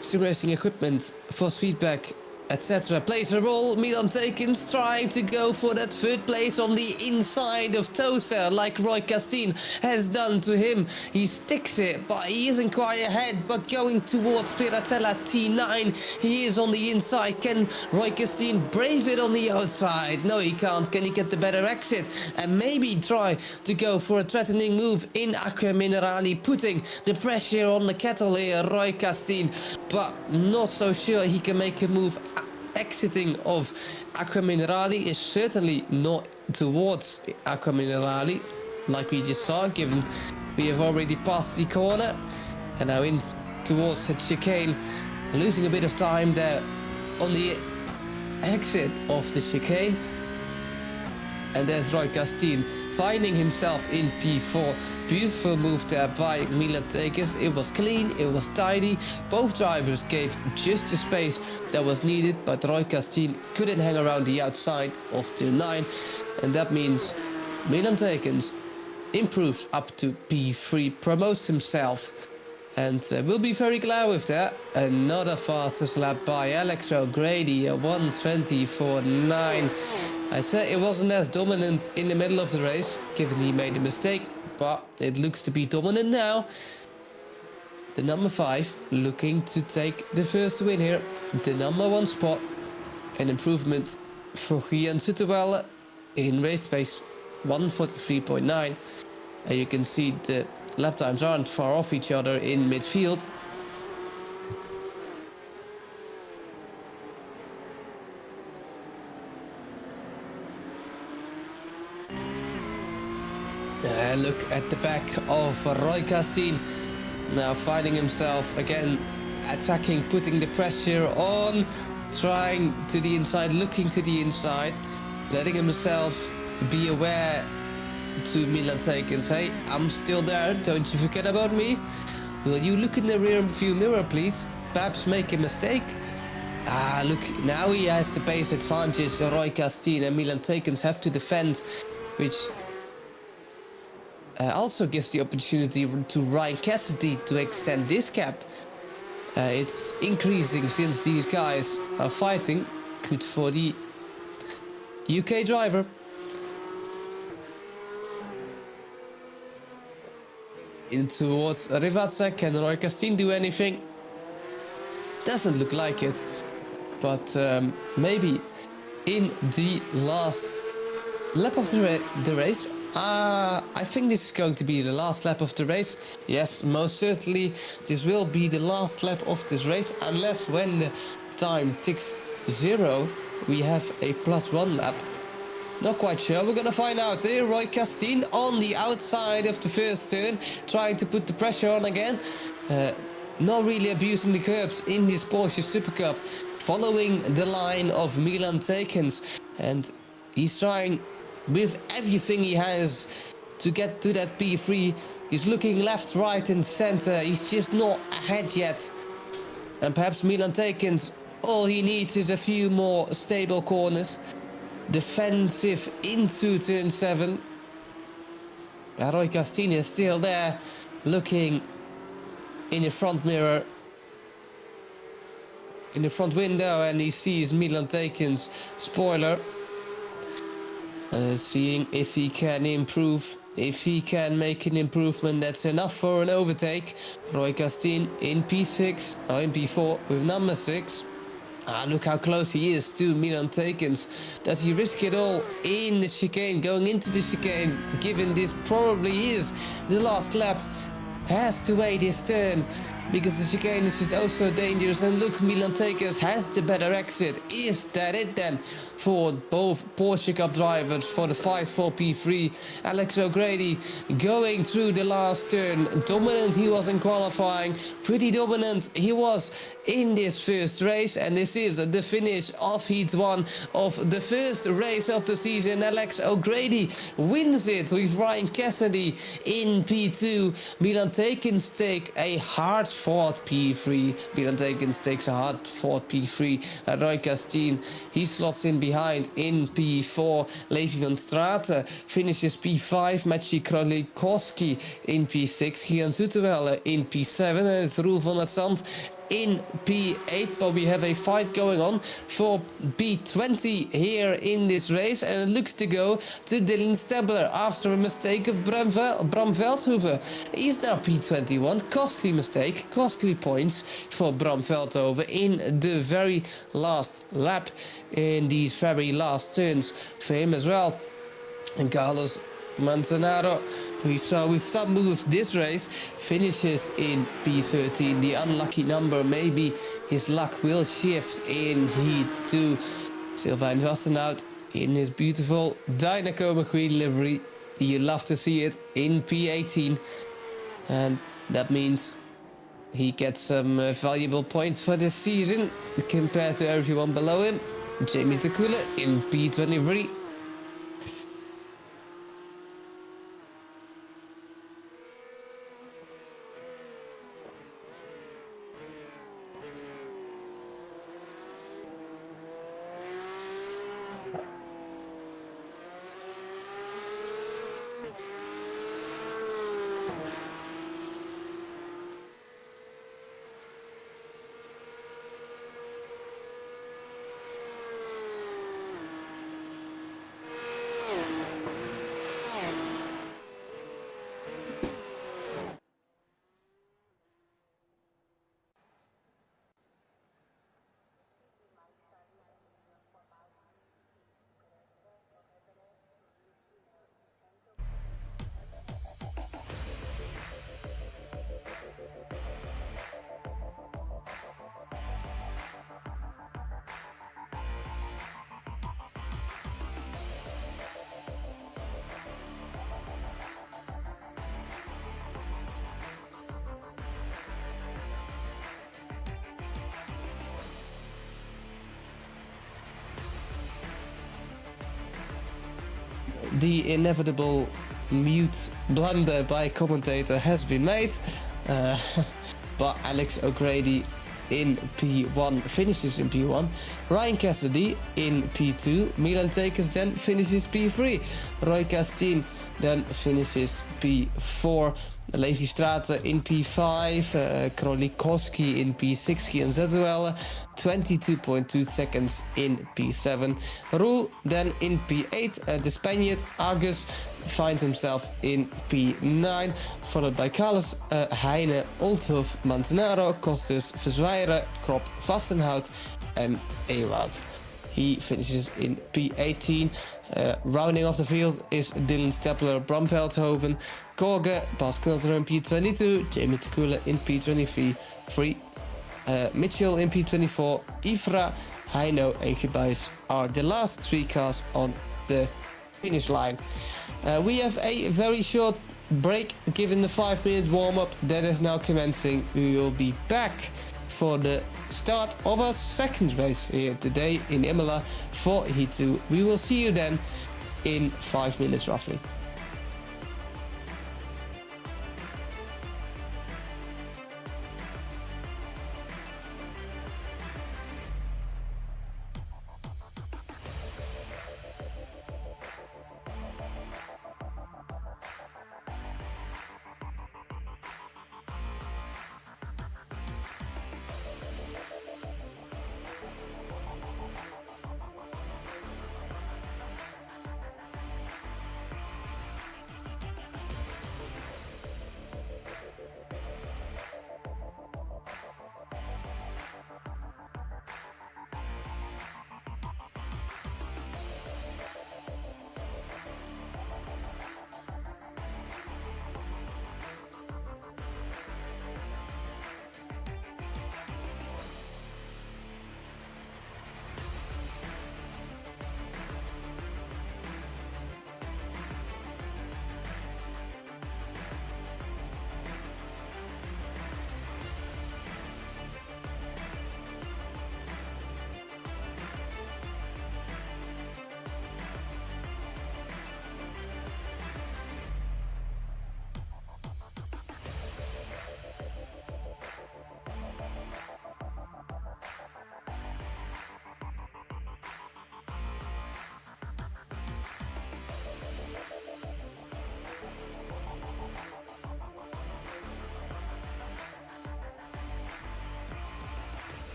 sim racing equipment, force feedback, etc. plays a role. Milan Tekens trying to go for that third place on the inside of Tosa, like Roy Castine has done to him. He sticks it, but he isn't quite ahead, but going towards Piratella T9. He is on the inside. Can Roy Castine brave it on the outside? No, he can't. Can he get the better exit and maybe try to go for a threatening move in Acqua Minerali, putting the pressure on the kettle here, Roy Castine, but not so sure he can make a move. Exiting of Acqua Minerali is certainly not towards Acqua Minerali, like we just saw, given we have already passed the corner and now in towards the chicane, losing a bit of time there on the exit of the chicane. And there's Roy Castine finding himself in P4. Beautiful move there by Milan Tekens. It was clean, it was tidy. Both drivers gave just the space that was needed, but Roy Castine couldn't hang around the outside of turn 9. And that means Milan Tekens improves up to P3, promotes himself. And we'll be very glad with that. Another fastest lap by Alex O'Grady, a 1:24.9. I said it wasn't as dominant in the middle of the race, given he made a mistake, but it looks to be dominant now. The number 5 looking to take the first win here, the number 1 spot. An improvement for Gian Zutuelle in race pace, 1:43.9. And you can see the lap times aren't far off each other in midfield. Look at the back of Roy Castine, now finding himself again, attacking, putting the pressure on, trying to the inside, looking to the inside, letting himself be aware to Milan Takens. Hey, I'm still there, don't you forget about me. Will you look in the rear view mirror, please? Perhaps make a mistake? Look, now he has the pace advantage. Roy Castine and Milan Takens have to defend, which also gives the opportunity to Ryan Cassidy to extend this gap. It's increasing since these guys are fighting. Good for the UK driver. In towards Rivacek. Can Roy Castine do anything? Doesn't look like it. But maybe in the last lap of the race. I think this is going to be the last lap of the race. Yes, most certainly this will be the last lap of this race, unless when the time ticks 0 we have a +1 lap. Not quite sure, we're gonna find out here. Roy Castine on the outside of the first turn, trying to put the pressure on again. Not really abusing the curbs in this Porsche Supercup, following the line of Milan Takens, and he's trying with everything he has to get to that P3. He's looking left, right and center. He's just not ahead yet. And perhaps Milan Takens, all he needs is a few more stable corners. Defensive into turn 7. Roy Castine is still there, looking in the front mirror, in the front window, and he sees Milan Takens' spoiler. Seeing if he can improve, if he can make an improvement that's enough for an overtake. Roy Castine in P6, or in P4 with number 6. Look how close he is to Milan Takens. Does he risk it all in the chicane, going into the chicane, given this probably is the last lap? Has to wait his turn, because the chicane is just also dangerous. And look, Milan Takens has the better exit. Is that it then for both Porsche Cup drivers for the fight for P3? Alex O'Grady going through the last turn. Dominant he was in qualifying. Pretty dominant he was in this first race, and this is the finish of Heat 1 of the first race of the season. Alex O'Grady wins it with Ryan Cassidy in P2. Milan Takens take a hard-fought P3. Milan Takens takes a hard-fought P3. Roy Castine, he slots in behind in P4. Levi van Straten finishes P5. Maciej Krolikowski in P6. Gian Zoetemelk in P7. And it's Roel van der Sand in P8, but we have a fight going on for P20 here in this race, and it looks to go to Dylan Stebler after a mistake of Bram Veldhoven. He's now P21. Costly mistake, costly points for Bram Veldhoven in the very last lap, in these very last turns for him as well. And Carlos Manzanaro, we saw with some moves this race, finishes in P13. The unlucky number, maybe his luck will shift in Heat 2. Sylvain Vastenhout in his beautiful Dynaco McQueen livery. You love to see it in P18. And that means he gets some valuable points for this season compared to everyone below him. Jamie Takula in P23. the inevitable mute blunder by a commentator has been made, but Alex O'Grady in P1 finishes in P1, Ryan Cassidy in P2, Milan Takers then finishes P3, Roy Castine then finishes P4, Levi Straten in P5, Krolikowski in P6, and Zezuela 22.2 seconds in P7. Roel then in P8, the Spaniard Argus finds himself in P9, followed by Carlos Heine, Oldhof, Manzanaro, Costas, Verzwijeren, Krop, Vastenhout and Ewout. He finishes in P18. Rounding off the field is Dylan Stepler, Bramveldhoven, Korge, Bas Knulter in P22, Jamie Tekula in P23, Mitchell in P24, Ifra, Heino and Gebijs are the last 3 cars on the finish line. We have a very short break given the 5-minute warm-up that is now commencing. We will be back for the start of our second race here today in Imola for Heat 2. We will see you then in 5 minutes roughly.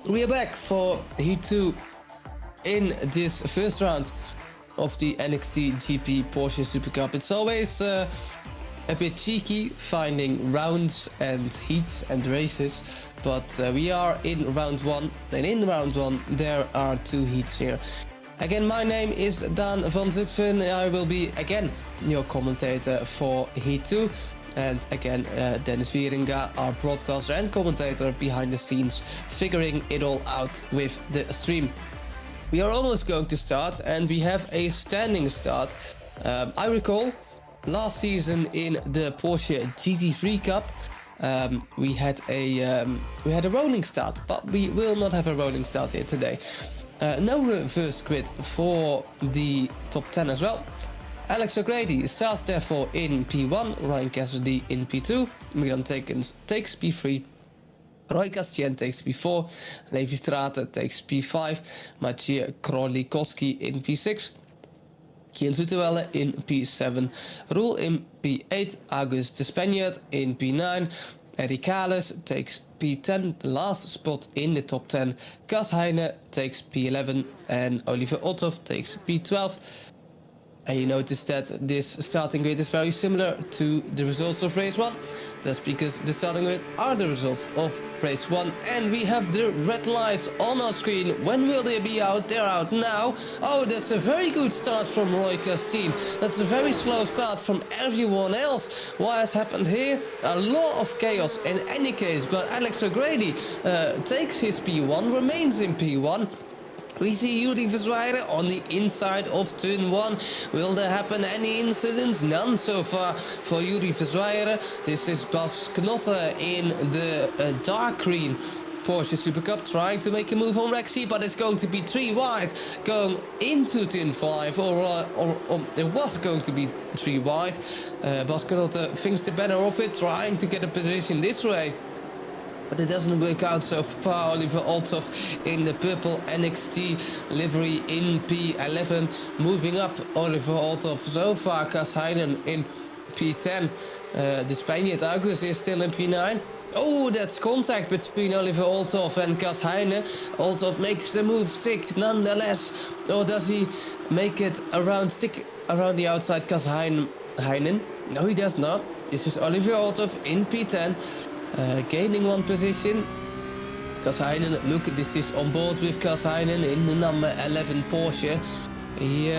We are back for Heat 2 in this first round of the NXTGP Porsche Supercup. It's always a bit cheeky finding rounds and heats and races, but we are in round 1, and in round 1 there are 2 heats here. Again, my name is Daan van Zutphen. I will be again your commentator for Heat 2. And again, Dennis Wieringa, our broadcaster and commentator behind the scenes, figuring it all out with the stream. We are almost going to start, and we have a standing start. I recall last season in the Porsche GT3 Cup, we had a rolling start, but we will not have a rolling start here today. No reverse grid for the top 10 as well. Alex O'Grady starts therefore in P1, Ryan Cassidy in P2, Milan Tekens takes P3, Roy Castien takes P4, Levi Straten takes P5, Maciej Krolikowski in P6, Kian Zuterwelle in P7, Roel in P8, August de Spaniard in P9, Eddie Kales takes P10, the last spot in the top 10, Cas Heine takes P11 and Oliver Otthoff takes P12. And you notice that this starting grid is very similar to the results of race 1. That's because the starting grid are the results of race 1. And we have the red lights on our screen. When will they be out? They're out now. Oh, that's a very good start from Roy Castien. That's a very slow start from everyone else. What has happened here? A lot of chaos in any case. But Alex O'Grady takes his P1, remains in P1. We see Yuri Verzwijder on the inside of turn 1. Will there happen any incidents? None so far for Yuri Verzwijder. This is Bas Knotte in the dark green Porsche Supercup trying to make a move on Rexy, but it's going to be 3 wide going into turn 5, or it was going to be 3 wide. Bas Knotte thinks the better of it, trying to get a position this way. But it doesn't work out so far. Oliver Otthoff in the purple NXT livery in P11. Moving up, Oliver Otthoff so far. Cas Heine in P10. The Spaniard August is still in P9. Oh, that's contact between Oliver Otthoff and Cas Heine. Otthoff makes the move stick nonetheless. Or does he make it stick around the outside Cas Heinen? No, he does not. This is Oliver Otthoff in P10. Gaining 1 position. Cas Heinen, look, this is on board with Cas Heinen in the number 11 Porsche. He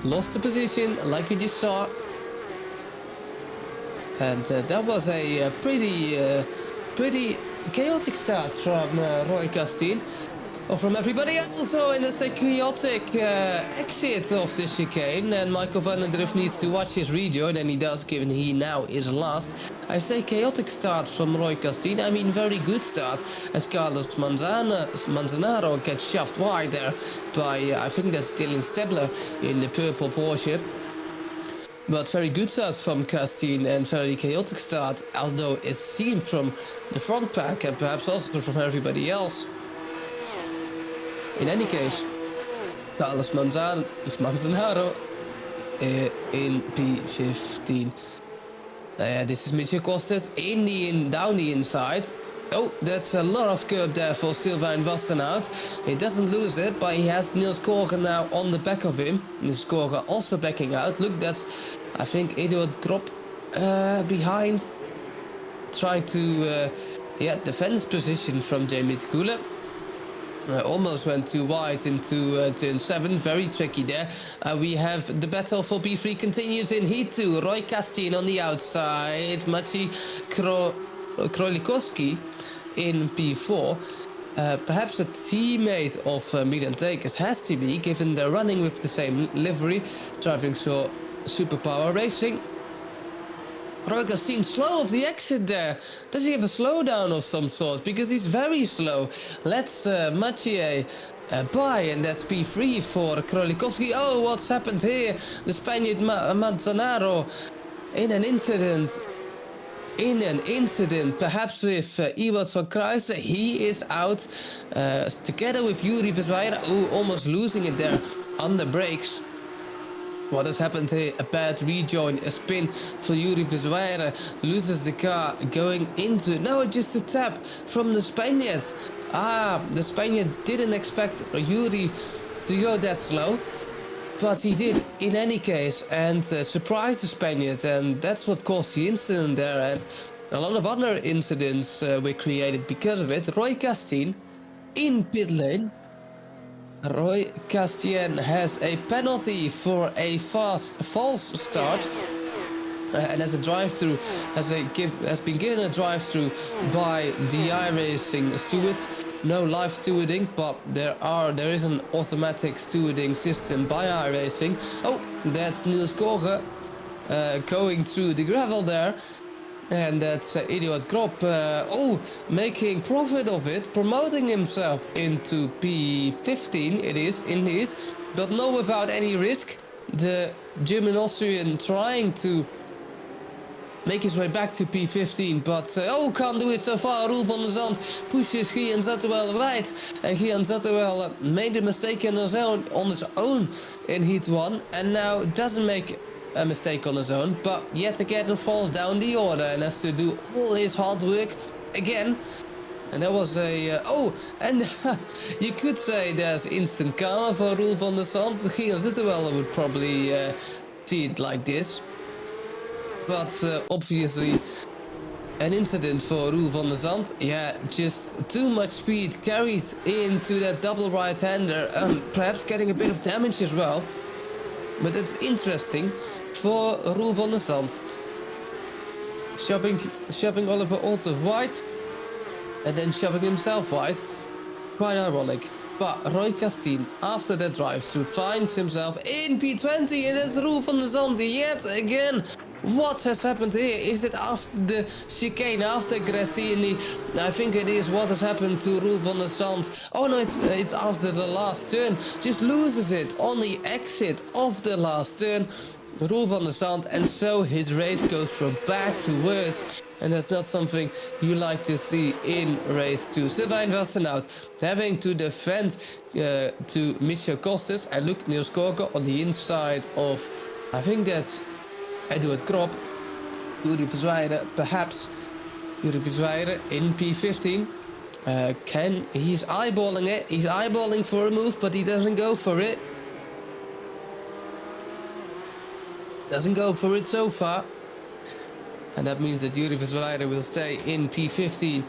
lost the position like you just saw. And that was a pretty chaotic start from Roy Castien. Or from everybody else also, and it's a chaotic exit of the chicane. And Michael van der Drift needs to watch his rejoin, and he does, given he now is last. I say chaotic start from Roy Castien. I mean very good start, as Carlos Manzanaro gets shoved wide there by, I think that's Dylan Stebler in the purple Porsche. But very good start from Castien and very chaotic start, although it seemed from the front pack and perhaps also from everybody else. In any case, Carlos Manzanaro in P15. This is Mitchell Kostet down the inside. Oh, that's a lot of curb there for Sylvain Vastenhout. He doesn't lose it, but he has Niels Korger now on the back of him. Niels Korger also backing out. Look, that's, I think, Eduard Krop behind. Trying to defend his position from Jamie Koole. Almost went too wide into turn 7, very tricky there. We have the battle for P3 continues in Heat 2. Roy Castien on the outside, Maciej Krolikowski in P4. Perhaps a teammate of Milan Tekens has to be, given they're running with the same livery, driving for Superpower Racing. Roy Castien slow off the exit there. Does he have a slowdown of some sort? Because he's very slow. Let's Maciej by, and that's P3 for Krolikowski. Oh, what's happened here? The Spaniard Manzanaro in an incident. Perhaps with Ewart van Kruijsen. He is out together with Yuri Verzwijder. Oh, almost losing it there on the brakes. What has happened here? A bad rejoin, a spin for Yuri Verzwijder. Loses the car going into... No, just a tap from the Spaniard. The Spaniard didn't expect Yuri to go that slow. But he did in any case, and surprised the Spaniard. And that's what caused the incident there. And a lot of other incidents were created because of it. Roy Castien in pit lane. Roy Castien has a penalty for a false start, and as a drive-through, has been given a drive-through by the iRacing stewards. No live stewarding, but there is an automatic stewarding system by iRacing. Oh, that's Niels Korger going through the gravel there. And that's Idiot Krop, making profit of it, promoting himself into P15, it is indeed, but not without any risk. The German Austrian trying to make his way back to P15, but can't do it so far. Roel van der Zand pushes Gian Zatterwell right, and Gian Zatterwell made a mistake on his own in Heat 1, and now doesn't make a mistake on his own, but yet again falls down the order and has to do all his hard work again. And that was a and you could say there's instant karma for Roel van der Zand. Gian Zatterwell would probably see it like this, but obviously an incident for Roel van der Zand. Yeah, just too much speed carried into that double right-hander, perhaps getting a bit of damage as well. But it's interesting for Roel van der Zand. Shoving Oliver Alter wide and then shoving himself wide. Quite ironic. But Roy Castine, after that drive-through, finds himself in P20, and it's Roel van der Zand yet again. What has happened here? Is it after the chicane, after Grassini? I think it is what has happened to Roel van der Zand. Oh no, it's after the last turn. Just loses it on the exit of the last turn. Roel van der Zand, and so his race goes from bad to worse. And that's not something you like to see in race 2. Sylvain Wassenaut having to defend to Michel Kostas, and look, Niels Korker on the inside of, I think that's Eduard Krop. Yuri Verzwijder, perhaps. Yuri Verzwijder in P15. He's eyeballing it. He's eyeballing for a move, but he doesn't go for it. Doesn't go for it so far. And that means that Yuri Verzwijder will stay in P15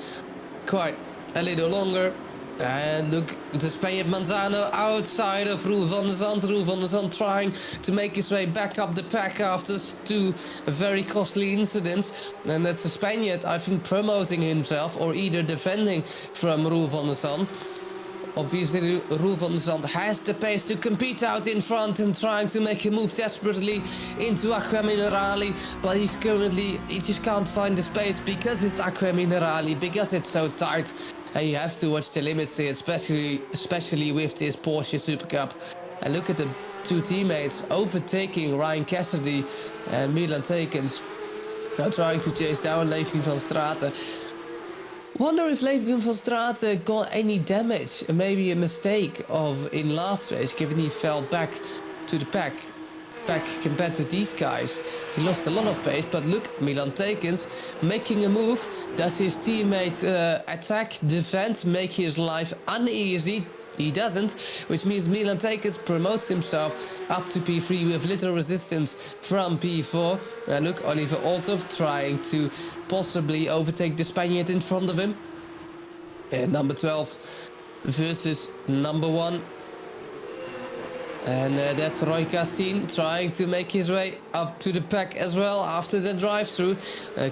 quite a little longer. And look, the Spaniard Manzano outside of Roel van der Zand. Roel van der Zand trying to make his way back up the pack after two very costly incidents. And that's the Spaniard, I think, promoting himself or either defending from Roel van der Zand. Obviously, Roel van der Zand has the pace to compete out in front and trying to make a move desperately into Aqua Minerali, but he just can't find the space because it's Aqua Minerali, because it's so tight. And you have to watch the limits here, especially with this Porsche Supercup. And look at the two teammates overtaking Ryan Cassidy and Milan Tekens, now trying to chase down Levi van Straten. Wonder if Levi van Straten got any damage, maybe a mistake in last race, given he fell back to the pack compared to these guys. He lost a lot of pace, but look, Milan Tekens making a move. Does his teammate attack, defend, make his life uneasy? He doesn't, which means Milan Tekens promotes himself up to P3 with little resistance from P4. And look, Oliver Altov trying to possibly overtake the Spaniard in front of him. And number 12 versus number 1. And that's Roy Castine trying to make his way up to the pack as well after the drive-through.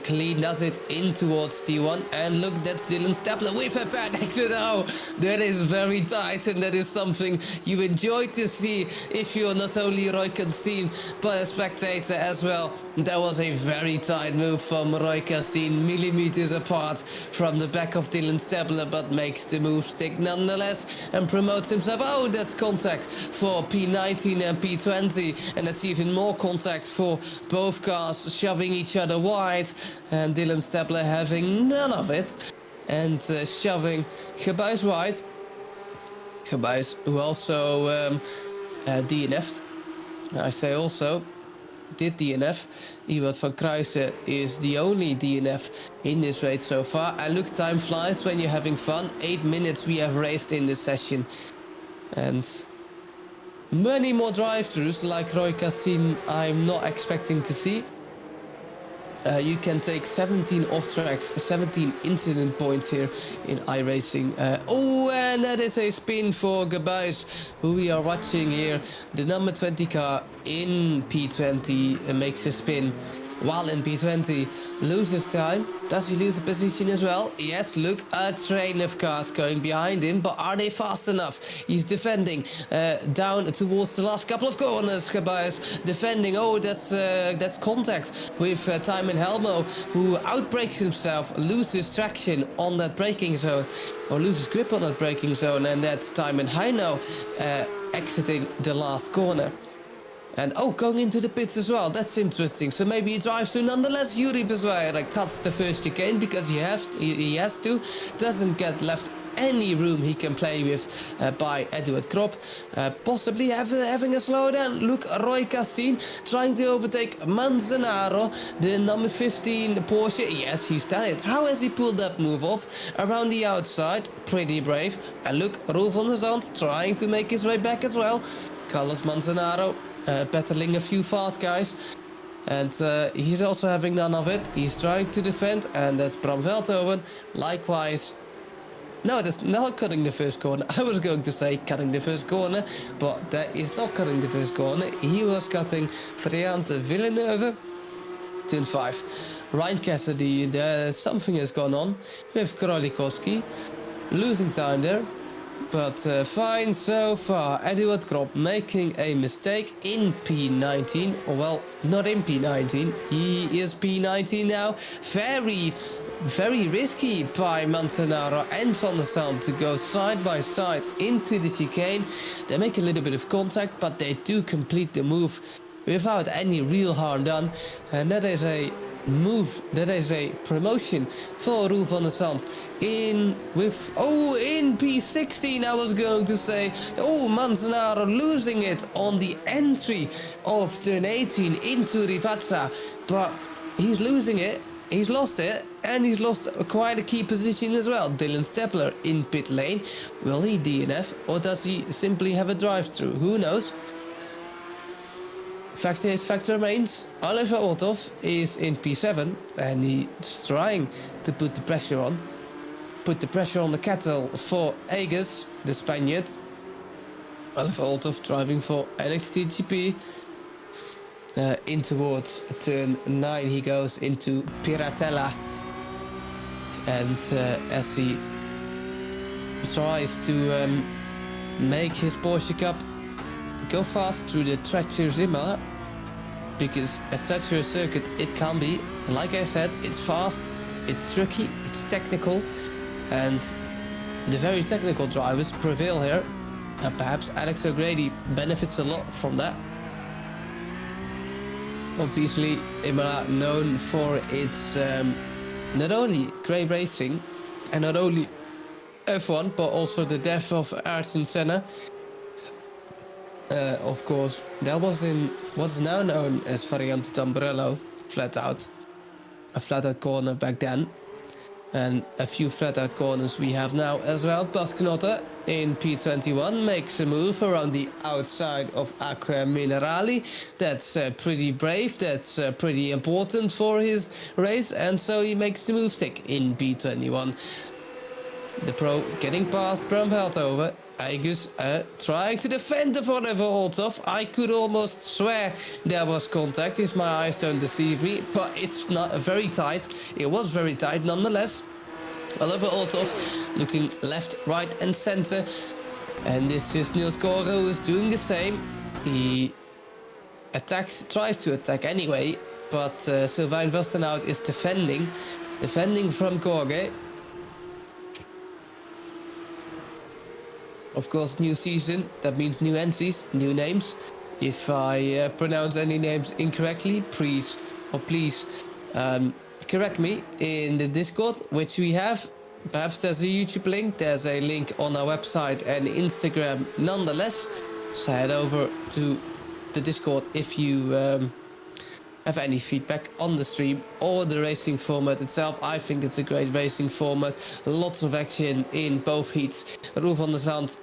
Clean does it in towards T1. And look, that's Dylan Stapler with a bad exit. Oh, that is very tight, and that is something you enjoy to see if you're not only Roy Castine but a spectator as well. That was a very tight move from Roy Castine, millimeters apart from the back of Dylan Stapler, but makes the move stick nonetheless and promotes himself. Oh, that's contact for P19 and P20, and that's even more contact for both cars shoving each other wide, and Dylan Stapler having none of it and shoving Gebuis wide. Gebuis, who also DNF'd. I say also did DNF. Ewart van Kruijsen is the only DNF in this race so far. And look, time flies when you're having fun. 8 minutes we have raced in this session, and many more drive-thrus like Roy Castine I'm not expecting to see. You can take 17 off-tracks, 17 incident points here in iRacing. And that is a spin for Gebuis, who we are watching here. The number 20 car in P20 makes a spin. while in P20 loses time. Does he lose a position as well? Yes, look, a train of cars going behind him, but are they fast enough? He's defending down towards the last couple of corners. Cabais defending. Oh, that's contact with Tymon Helmo, who outbrakes himself, loses traction on that braking zone, or loses grip on that braking zone, and that's Tymon Heino exiting the last corner. And going into the pits as well. That's interesting. So maybe he drives to nonetheless. Yuri Verzweyer cuts the first chicane because he has to. Doesn't get left any room he can play with by Eduard Krop. Possibly having a slowdown. Look, Roy Cassin trying to overtake Manzanaro, the number 15 Porsche. Yes, he's done it. How has he pulled that move off? Around the outside. Pretty brave. And look, Roel van der Zand trying to make his way back as well. Carlos Manzanaro battling a few fast guys, and he's also having none of it. He's trying to defend, and that's Bram Veldhoven. Likewise, no, that's not cutting the first corner. I was going to say cutting the first corner, but that is not cutting the first corner. He was cutting Vriante Villeneuve. Turn 5. Ryan Cassidy, something has gone on with Krolikowski. Losing time there. But fine so far. Eduard Krop making a mistake in P19. Well, not in P19. He is P19 now. Very, very risky by Manzanaro and Van der Zand to go side by side into the chicane. They make a little bit of contact, but they do complete the move without any real harm done. And that is a move, that is a promotion for Roel van der Zand in P16. I was going to say, Manzanaro losing it on the entry of turn 18 into Rivazza, but he's losing it, he's lost it, and he's lost quite a key position as well. Dylan Stepler in pit lane. Will he DNF, or does he simply have a drive-through? Who knows? Fact remains, Oliver Othoff is in P7 and he's trying to put the pressure on the kettle for Egas, the Spaniard. Oliver Othoff driving for NXTGP. In towards turn 9 he goes into Piratella, and as he tries to make his Porsche Cup go fast through the treacherous Imola, because a treacherous circuit it can be. Like I said, it's fast, it's tricky, it's technical, and the very technical drivers prevail here. And perhaps Alex O'Grady benefits a lot from that. Obviously, Imola known for its not only great racing and not only F1, but also the death of Ayrton Senna. Of course, that was in what's now known as Variante Tamburello, a flat-out corner back then, and a few flat-out corners we have now as well. Bas Knotter in P21 makes a move around the outside of Acqua Minerali. That's pretty brave, that's pretty important for his race, and so he makes the move stick in P21. The pro getting past Bram Veldhoven. Agus trying to defend the Oliver Othoff. I could almost swear there was contact if my eyes don't deceive me, but it's not very tight. It was very tight nonetheless. Oliver Othoff looking left, right and center, and this is Niels Korre who is doing the same. He tries to attack anyway, but Sylvain Vastenhout is defending from Korre. Of course, new season, that means new entries, new names. If I pronounce any names incorrectly, please correct me in the Discord, which we have. Perhaps there's a YouTube link, there's a link on our website and Instagram nonetheless. So head over to the Discord if you have any feedback on the stream or the racing format itself. I think it's a great racing format, lots of action in both heats. Roel van der Zand,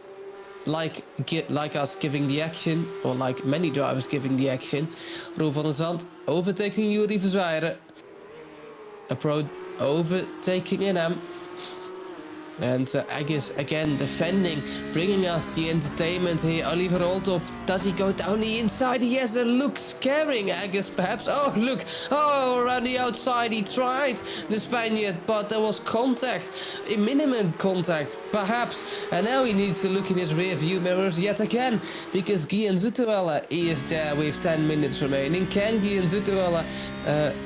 like us giving the action, or like many drivers giving the action. Roel van der Zand overtaking Yuri Verzweyer. A pro overtaking NM. And I guess again defending, bringing us the entertainment here. Oliver Olthoff, does he go down the inside? He has a look scaring, I guess perhaps. Oh look, oh around the outside he tried the Spaniard, but there was contact, a minimum contact perhaps. And now he needs to look in his rear view mirrors yet again, because Guillaume Zuterwelle is there with 10 minutes remaining. Can Guillaume Zuterwelle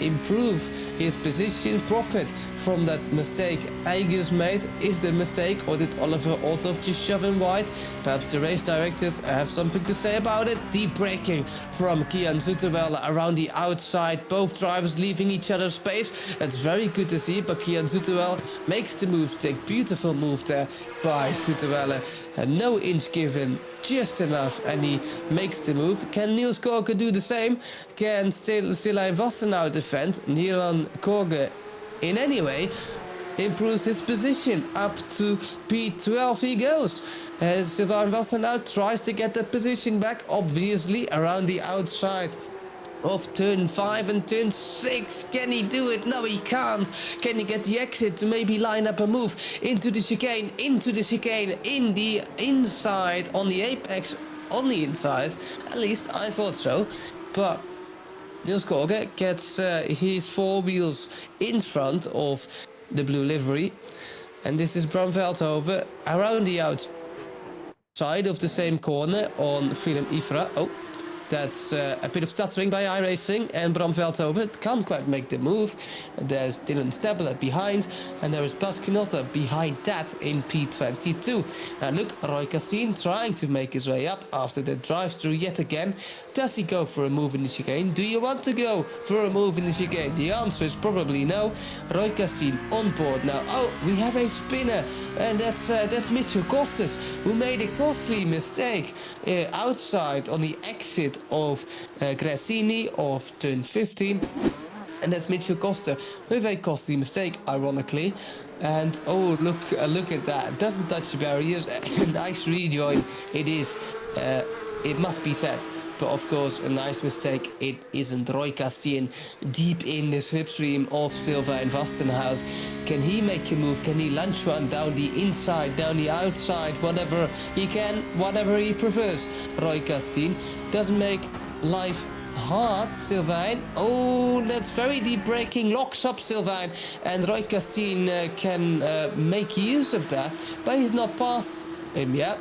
improve his position, profit from that mistake Agus made? Is the mistake, or did Oliver Olthoff just shove him wide? Perhaps the race directors have something to say about it. Deep braking from Kian Zuterwelle around the outside, both drivers leaving each other's space. That's very good to see, but Kian Zuterwelle makes the move, take beautiful move there by Zuterwelle. And no inch given, just enough, and he makes the move. Can Niels Korke do the same? Can Stijn Wassenaar defend? Niels Korke in any way improves his position up to P12 he goes. As Seizoen Wassenaar tries to get the position back, obviously around the outside of turn 5 and turn 6. Can he do it? No, he can't. Can he get the exit to maybe line up a move into the chicane, in the inside, on the apex, on the inside? At least I thought so. But Niels Korke gets his 4 wheels in front of the blue livery. And this is Bram Veldhoven around the outside of the same corner on Willem Ifra. Oh, that's a bit of stuttering by iRacing, and Bram Veldhoven can't quite make the move. There's Dylan Stabler behind, and there is Bas Knotter behind that in P22. Now look, Roy Cassien trying to make his way up after the drive-through yet again. Does he go for a move in the chicane? Do you want to go for a move in the chicane? The answer is probably no. Roy Cassien on board now. Oh, we have a spinner, and that's Mitchell Kostas, who made a costly mistake outside on the exit of Grassini of turn 15. And that's Mitchell Koster with a costly mistake, ironically. And oh, look at that. Doesn't touch the barriers. Nice rejoin. It is. It must be said. But of course, a nice mistake. It isn't. Roy Cassien deep in the slipstream of Sylvain Vastenhuis. Can he make a move? Can he launch one down the inside, down the outside, whatever he can, whatever he prefers? Roy Cassien doesn't make life hard, Sylvain. Oh, that's very deep braking, locks up Sylvain, and Roy Cassien can make use of that, but he's not past him yet.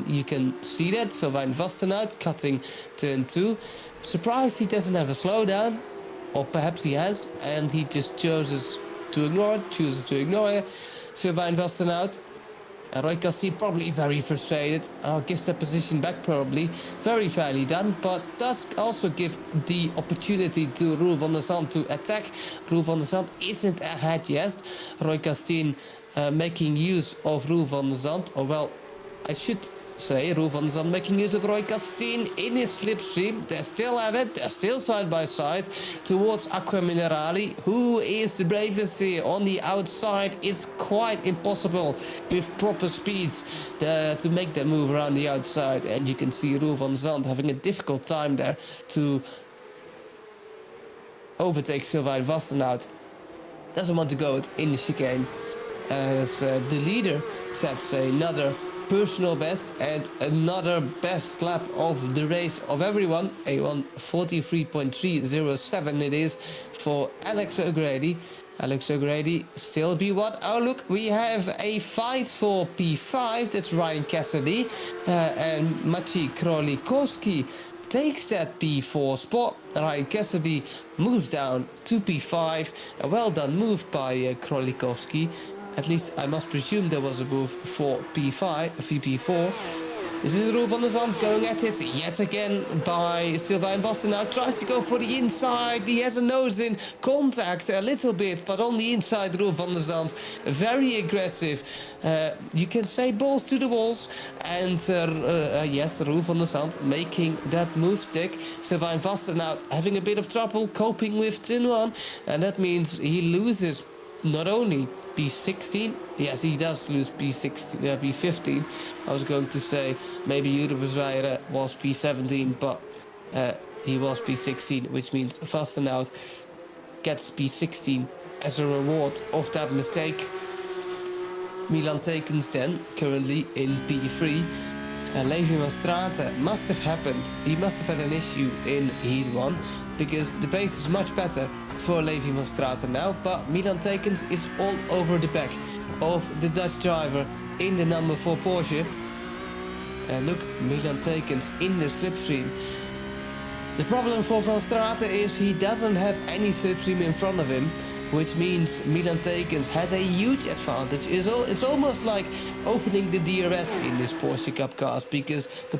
You can see that. Sylvain Vastenhuis cutting turn 2. Surprised he doesn't have a slowdown, or perhaps he has, and he just chooses to ignore it. Sylvain Vastenhuis. Roy Cassien probably very frustrated. Gives the position back probably. Very fairly done, but does also give the opportunity to Roel van der Zand to attack. Roel van der Zand isn't ahead yet. Roy Cassien making use of Roel van der Zand. Or well, I should say Roel van der Zand making use of Roy Cassien in his slipstream. They're still at it. They're still side by side towards Aqua Minerali. Who is the bravest here? On the outside, it's quite impossible with proper speeds to make that move around the outside. And you can see Roel van der Zand having a difficult time there to overtake Sylvain Vastenhout. Doesn't want to go in the chicane. As the leader sets another personal best and another best lap of the race of everyone. A 1:43.307 it is for Alex O'Grady. Alex O'Grady still P1. Oh look, we have a fight for P5. That's Ryan Cassidy and Maciej Krolikowski takes that P4 spot. Ryan Cassidy moves down to P5. A well done move by Krolikowski. At least I must presume there was a move for P5, VP4. This is Roel van der Zand going at it yet again by Sylvain Vastenhuis. Tries to go for the inside. He has a nose in contact a little bit, but on the inside, Roel van der Zand very aggressive. You can say balls to the walls. And yes, Roel van der Zand making that move stick. Sylvain Vastenhuis having a bit of trouble coping with turn 1. And that means he loses not only P16, yes, he does lose P16, P15. I was going to say maybe Jure Verzeire was P17, but he was P16, which means Vastenhout gets P16 as a reward of that mistake. Milan Tekens then, currently in P3. Levi van Straten must have happened. He must have had an issue in Heat 1 because the pace is much better for Levi van Straten now. But Milan Tekens is all over the back of the Dutch driver in the number 4 Porsche. And look, Milan Tekens in the slipstream. The problem for Van Straten is he doesn't have any slipstream in front of him, which means Milan Tekens has a huge advantage. It's almost like opening the DRS in this Porsche Cup cars because the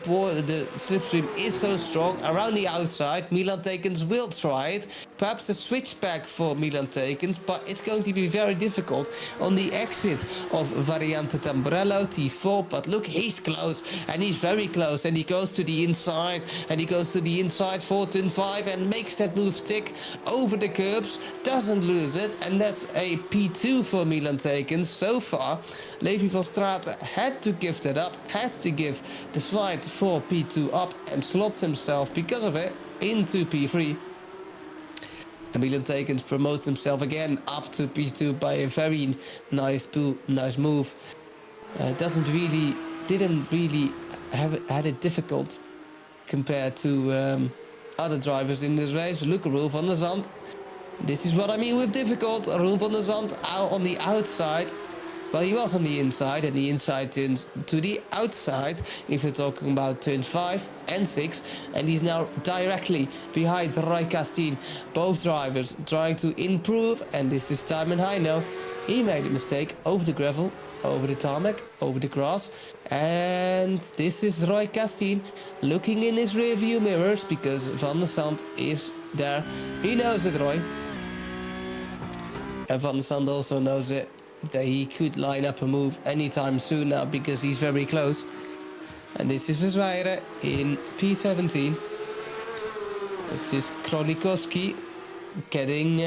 slipstream is so strong around the outside. Milan Tekens will try it. Perhaps a switchback for Milan Tekens, but it's going to be very difficult on the exit of Variante Tamburello T4. But look, he's close, and he's very close, and he goes to the inside, and he goes to the inside for turn 5 and makes that move stick over the curbs, doesn't lose it, and that's a P2 for Milan Tekens so far. Levi van Straten had to give that up, has to give the fight for P2 up, and slots himself because of it into P3. And Milan Tekens promotes himself again up to P2 by a very nice move. Didn't really had it difficult compared to other drivers in this race. Look, Roel van der Zand. This is what I mean with difficult. Roel van der Zand out on the outside. Well, he was on the inside, and the inside turns to the outside if we're talking about turn 5 and 6, and he's now directly behind Roy Castine. Both drivers trying to improve, and this is time and high now. He made a mistake over the gravel, over the tarmac, over the grass, and this is Roy Castine looking in his rearview mirrors because Van der Zand is there. He knows it, Roy. And Van der Zand also knows it, that he could line up a move anytime soon now because he's very close. And this is Verzweire in P17. This is Krolikowski getting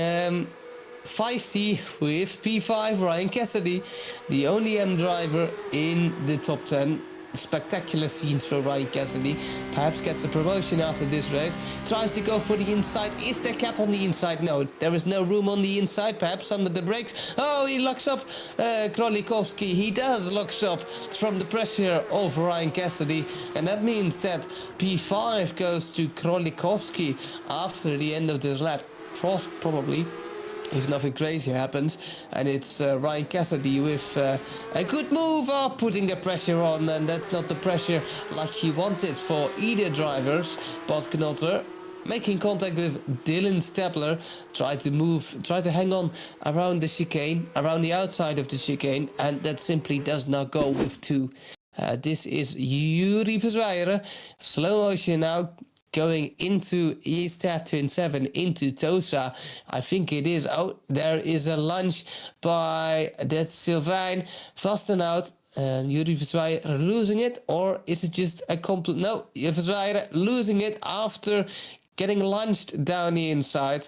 feisty with P5 Ryan Cassidy, the only M driver in the top 10. Spectacular scenes for Ryan Cassidy. Perhaps gets a promotion after this race. Tries to go for the inside. Is there cap on the inside? No, there is no room on the inside. Perhaps under the brakes. Oh, he locks up Krolikowski. He does locks up from the pressure of Ryan Cassidy. And that means that P5 goes to Krolikowski after the end of this lap. Probably, if nothing crazy happens, and it's Ryan Cassidy with a good move up, putting the pressure on, and that's not the pressure like he wanted for either drivers. Bas Knotter making contact with Dylan Stepler, try to hang on around the chicane, around the outside of the chicane, and that simply does not go with 2. This is Yuri Verzweire, slow motion now, going into Eastad turn 7 into Tosa. I think it is. Oh, there is a lunge by that Sylvain. Vastenhout. Yuri Verzweire losing it, or is it just a complete... No, Verzweire losing it after getting lunged down the inside.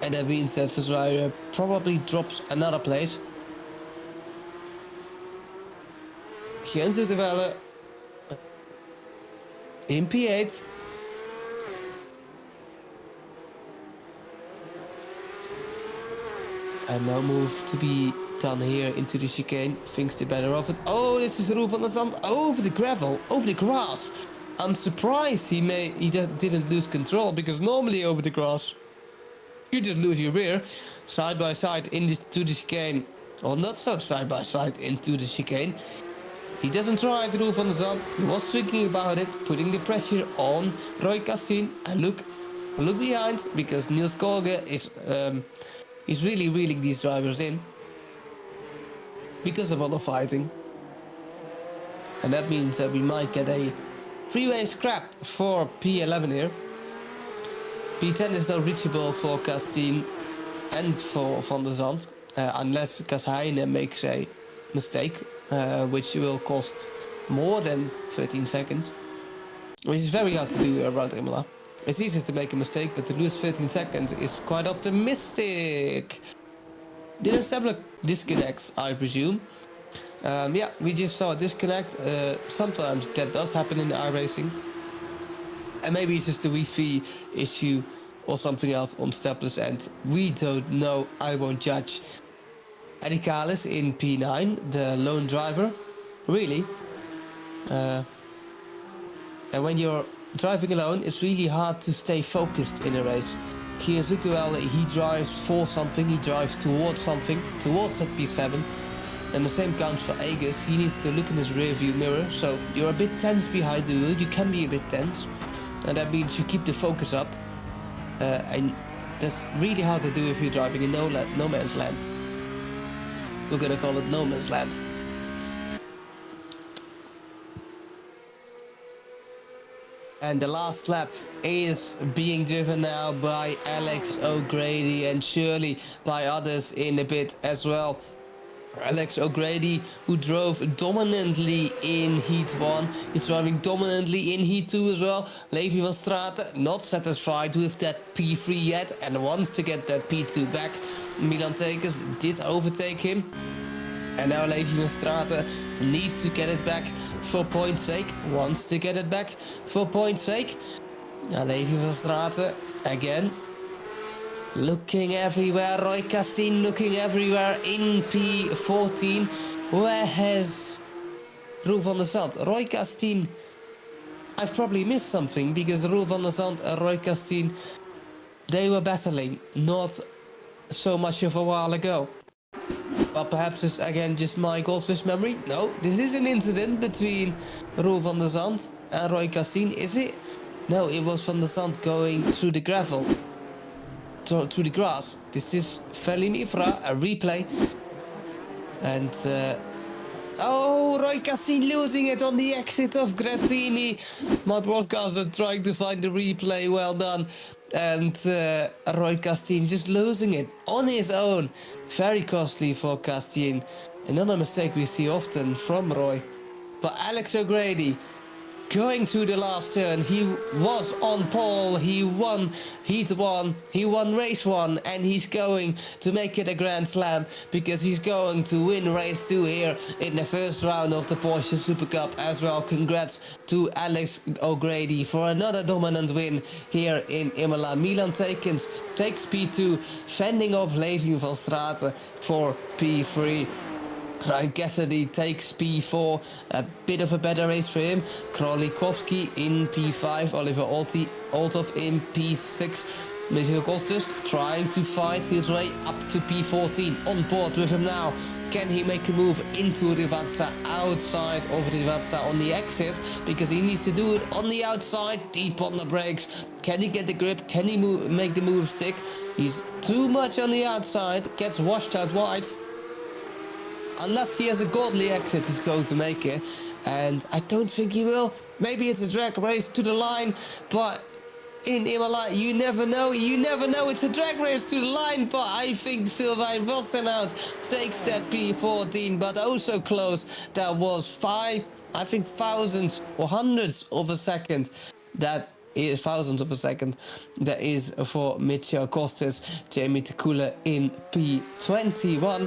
And that means that Verzweire probably drops another place. Jens de Welle in P8. And no move to be done here into the chicane. Thinks the better of it. Oh, this is Roel van der Zand over the gravel, over the grass. I'm surprised he didn't lose control, because normally over the grass you didn't lose your rear. Side by side into the chicane, or not so side by side into the chicane. He doesn't try to Roel van der Zand. He was thinking about it, putting the pressure on Roy Castine. And look behind, because Niels Kolge is really reeling these drivers in because of all the fighting. And that means that we might get a freeway scrap for P11 here. P10 is now reachable for Castine and for Van der Zand, unless Kasheine makes a mistake, which will cost more than 13 seconds, which is very hard to do around Imola. It's easy to make a mistake, but to lose 13 seconds is quite optimistic. Dylan Stepler disconnects, I presume. Yeah, we just saw a disconnect. Sometimes that does happen in iRacing. And maybe it's just a Wi-Fi issue or something else on Stepler's end. We don't know. I won't judge. Eddie Kalis in P9, the lone driver. Really. And when you're driving alone, it's really hard to stay focused in a race. Here Zuckerwell, he drives for something, he drives towards something, towards that P7. And the same counts for Agus. He needs to look in his rear view mirror, so you're a bit tense behind the wheel. You can be a bit tense, and that means you keep the focus up. And that's really hard to do if you're driving in no man's land. We're gonna call it no man's land. And the last lap is being driven now by Alex O'Grady and surely by others in a bit as well. Alex O'Grady, who drove dominantly in Heat 1, is driving dominantly in Heat 2 as well. Levi van Straten not satisfied with that P3 yet and wants to get that P2 back. Milan Tekens did overtake him. And now Levi van Straten needs to get it back for point's sake. Wants to get it back for point's sake. Now Levi van Straten again. Looking everywhere, Roy Castine looking everywhere in P14. Where has Roel van der Zand? Roy Castine, I've probably missed something because Roel van der Zand and Roy Castine, they were battling not so much of a while ago. But perhaps it's again just my goldfish memory. No, this is an incident between Roel van der Zand and Roy Castine, is it? No, it was van der Zand going through the gravel. To the grass. This is Feli Mifra, a replay. And oh, Roy Castine losing it on the exit of Grassini. My broadcaster trying to find the replay, well done. And Roy Castine just losing it on his own. Very costly for Castine. Another mistake we see often from Roy. But Alex O'Grady going to the last turn, he was on pole, he won Heat 1, he won race 1, and he's going to make it a Grand Slam because he's going to win race 2 here in the first round of the Porsche Supercup as well. Congrats to Alex O'Grady for another dominant win here in Imola. Milan Tekens takes P2, fending off Levi van Straten for P3. Ryan Cassidy takes P4, a bit of a better race for him. Krolikowski in P5, Oliver Althoff in P6. Michiel Kostis trying to fight his way up to P14. On board with him now. Can he make a move into Rivazza, outside of Rivazza on the exit? Because he needs to do it on the outside, deep on the brakes. Can he get the grip? Can he make the move stick? He's too much on the outside, gets washed out wide. Unless he has a godly exit, he's going to make it. And I don't think he will. Maybe it's a drag race to the line. But in Imola, you never know. You never know. It's a drag race to the line. But I think Sylvain Wassenaut takes that P14. But oh so close. That was thousands or hundreds of a second. That is thousands of a second. That is for Michiel Kostis. Jamie Tekula in P21.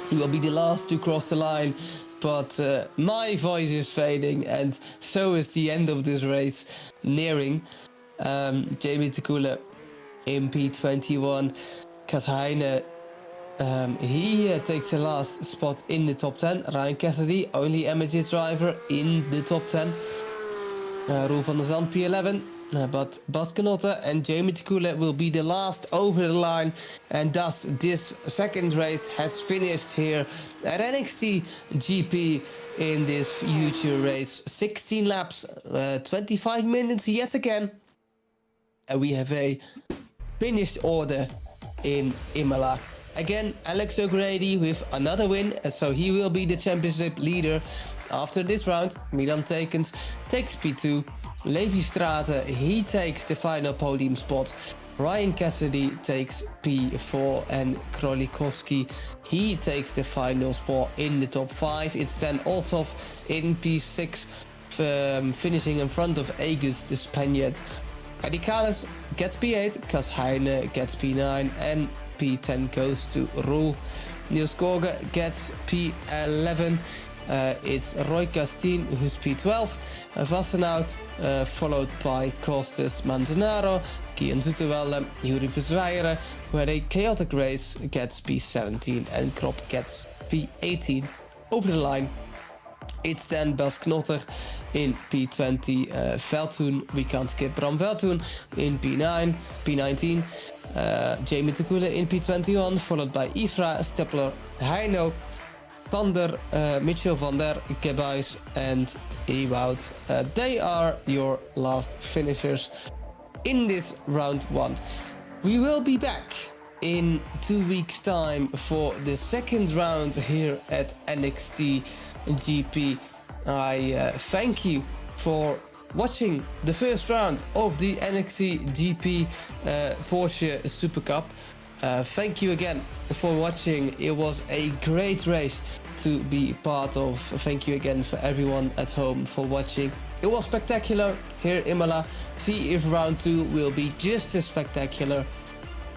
He will be the last to cross the line, but my voice is fading, and so is the end of this race nearing. Jamie Tekula in P21. Cas Heine, he takes the last spot in the top 10. Ryan Cassidy, only amateur driver in the top 10. Roel van der Zand P11. But Bas Knotte and Jamie Tekula will be the last over the line, and thus this second race has finished here at NXTGP in this future race. 16 laps, 25 minutes yet again, and we have a finished order in Imola. Again, Alex O'Grady with another win, so he will be the championship leader after this round. Milan Tekens takes P2. Levi Straten, he takes the final podium spot. Ryan Cassidy takes P4, and Krolikowski, he takes the final spot in the top 5. It's then Althoff in P6, finishing in front of Agus the Spaniard. Eddie Kalis gets P8, Cas Heine gets P9, and P10 goes to Roel. Niels Korge gets P11. It's Roy Castin who's P12, Vassenhout, followed by Costas Manzanaro, Kian Zoetemelk, Yuri Verzwijeren, who had a chaotic race, gets P17, and Krop gets P18. Over the line, it's then Bas Knotter in P20, Veldhoen, we can't skip Bram Veldhoen in P19, Jamie Tekula in P21, followed by Ifra, Stepler, Heino, Mitchell van der Gebuis, and Ewout. They are your last finishers in this round 1. We will be back in 2 weeks' time for the second round here at NXTGP. I thank you for watching the first round of the NXTGP Porsche Supercup. Thank you again for watching. It was a great race to be part of. Thank you again for everyone at home for watching. It was spectacular here in Imola. See if round 2 will be just as spectacular.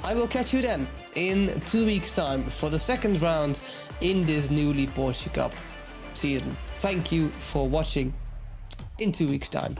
I will catch you then in 2 weeks' time for the second round in this newly Porsche Cup season. Thank you for watching in 2 weeks' time.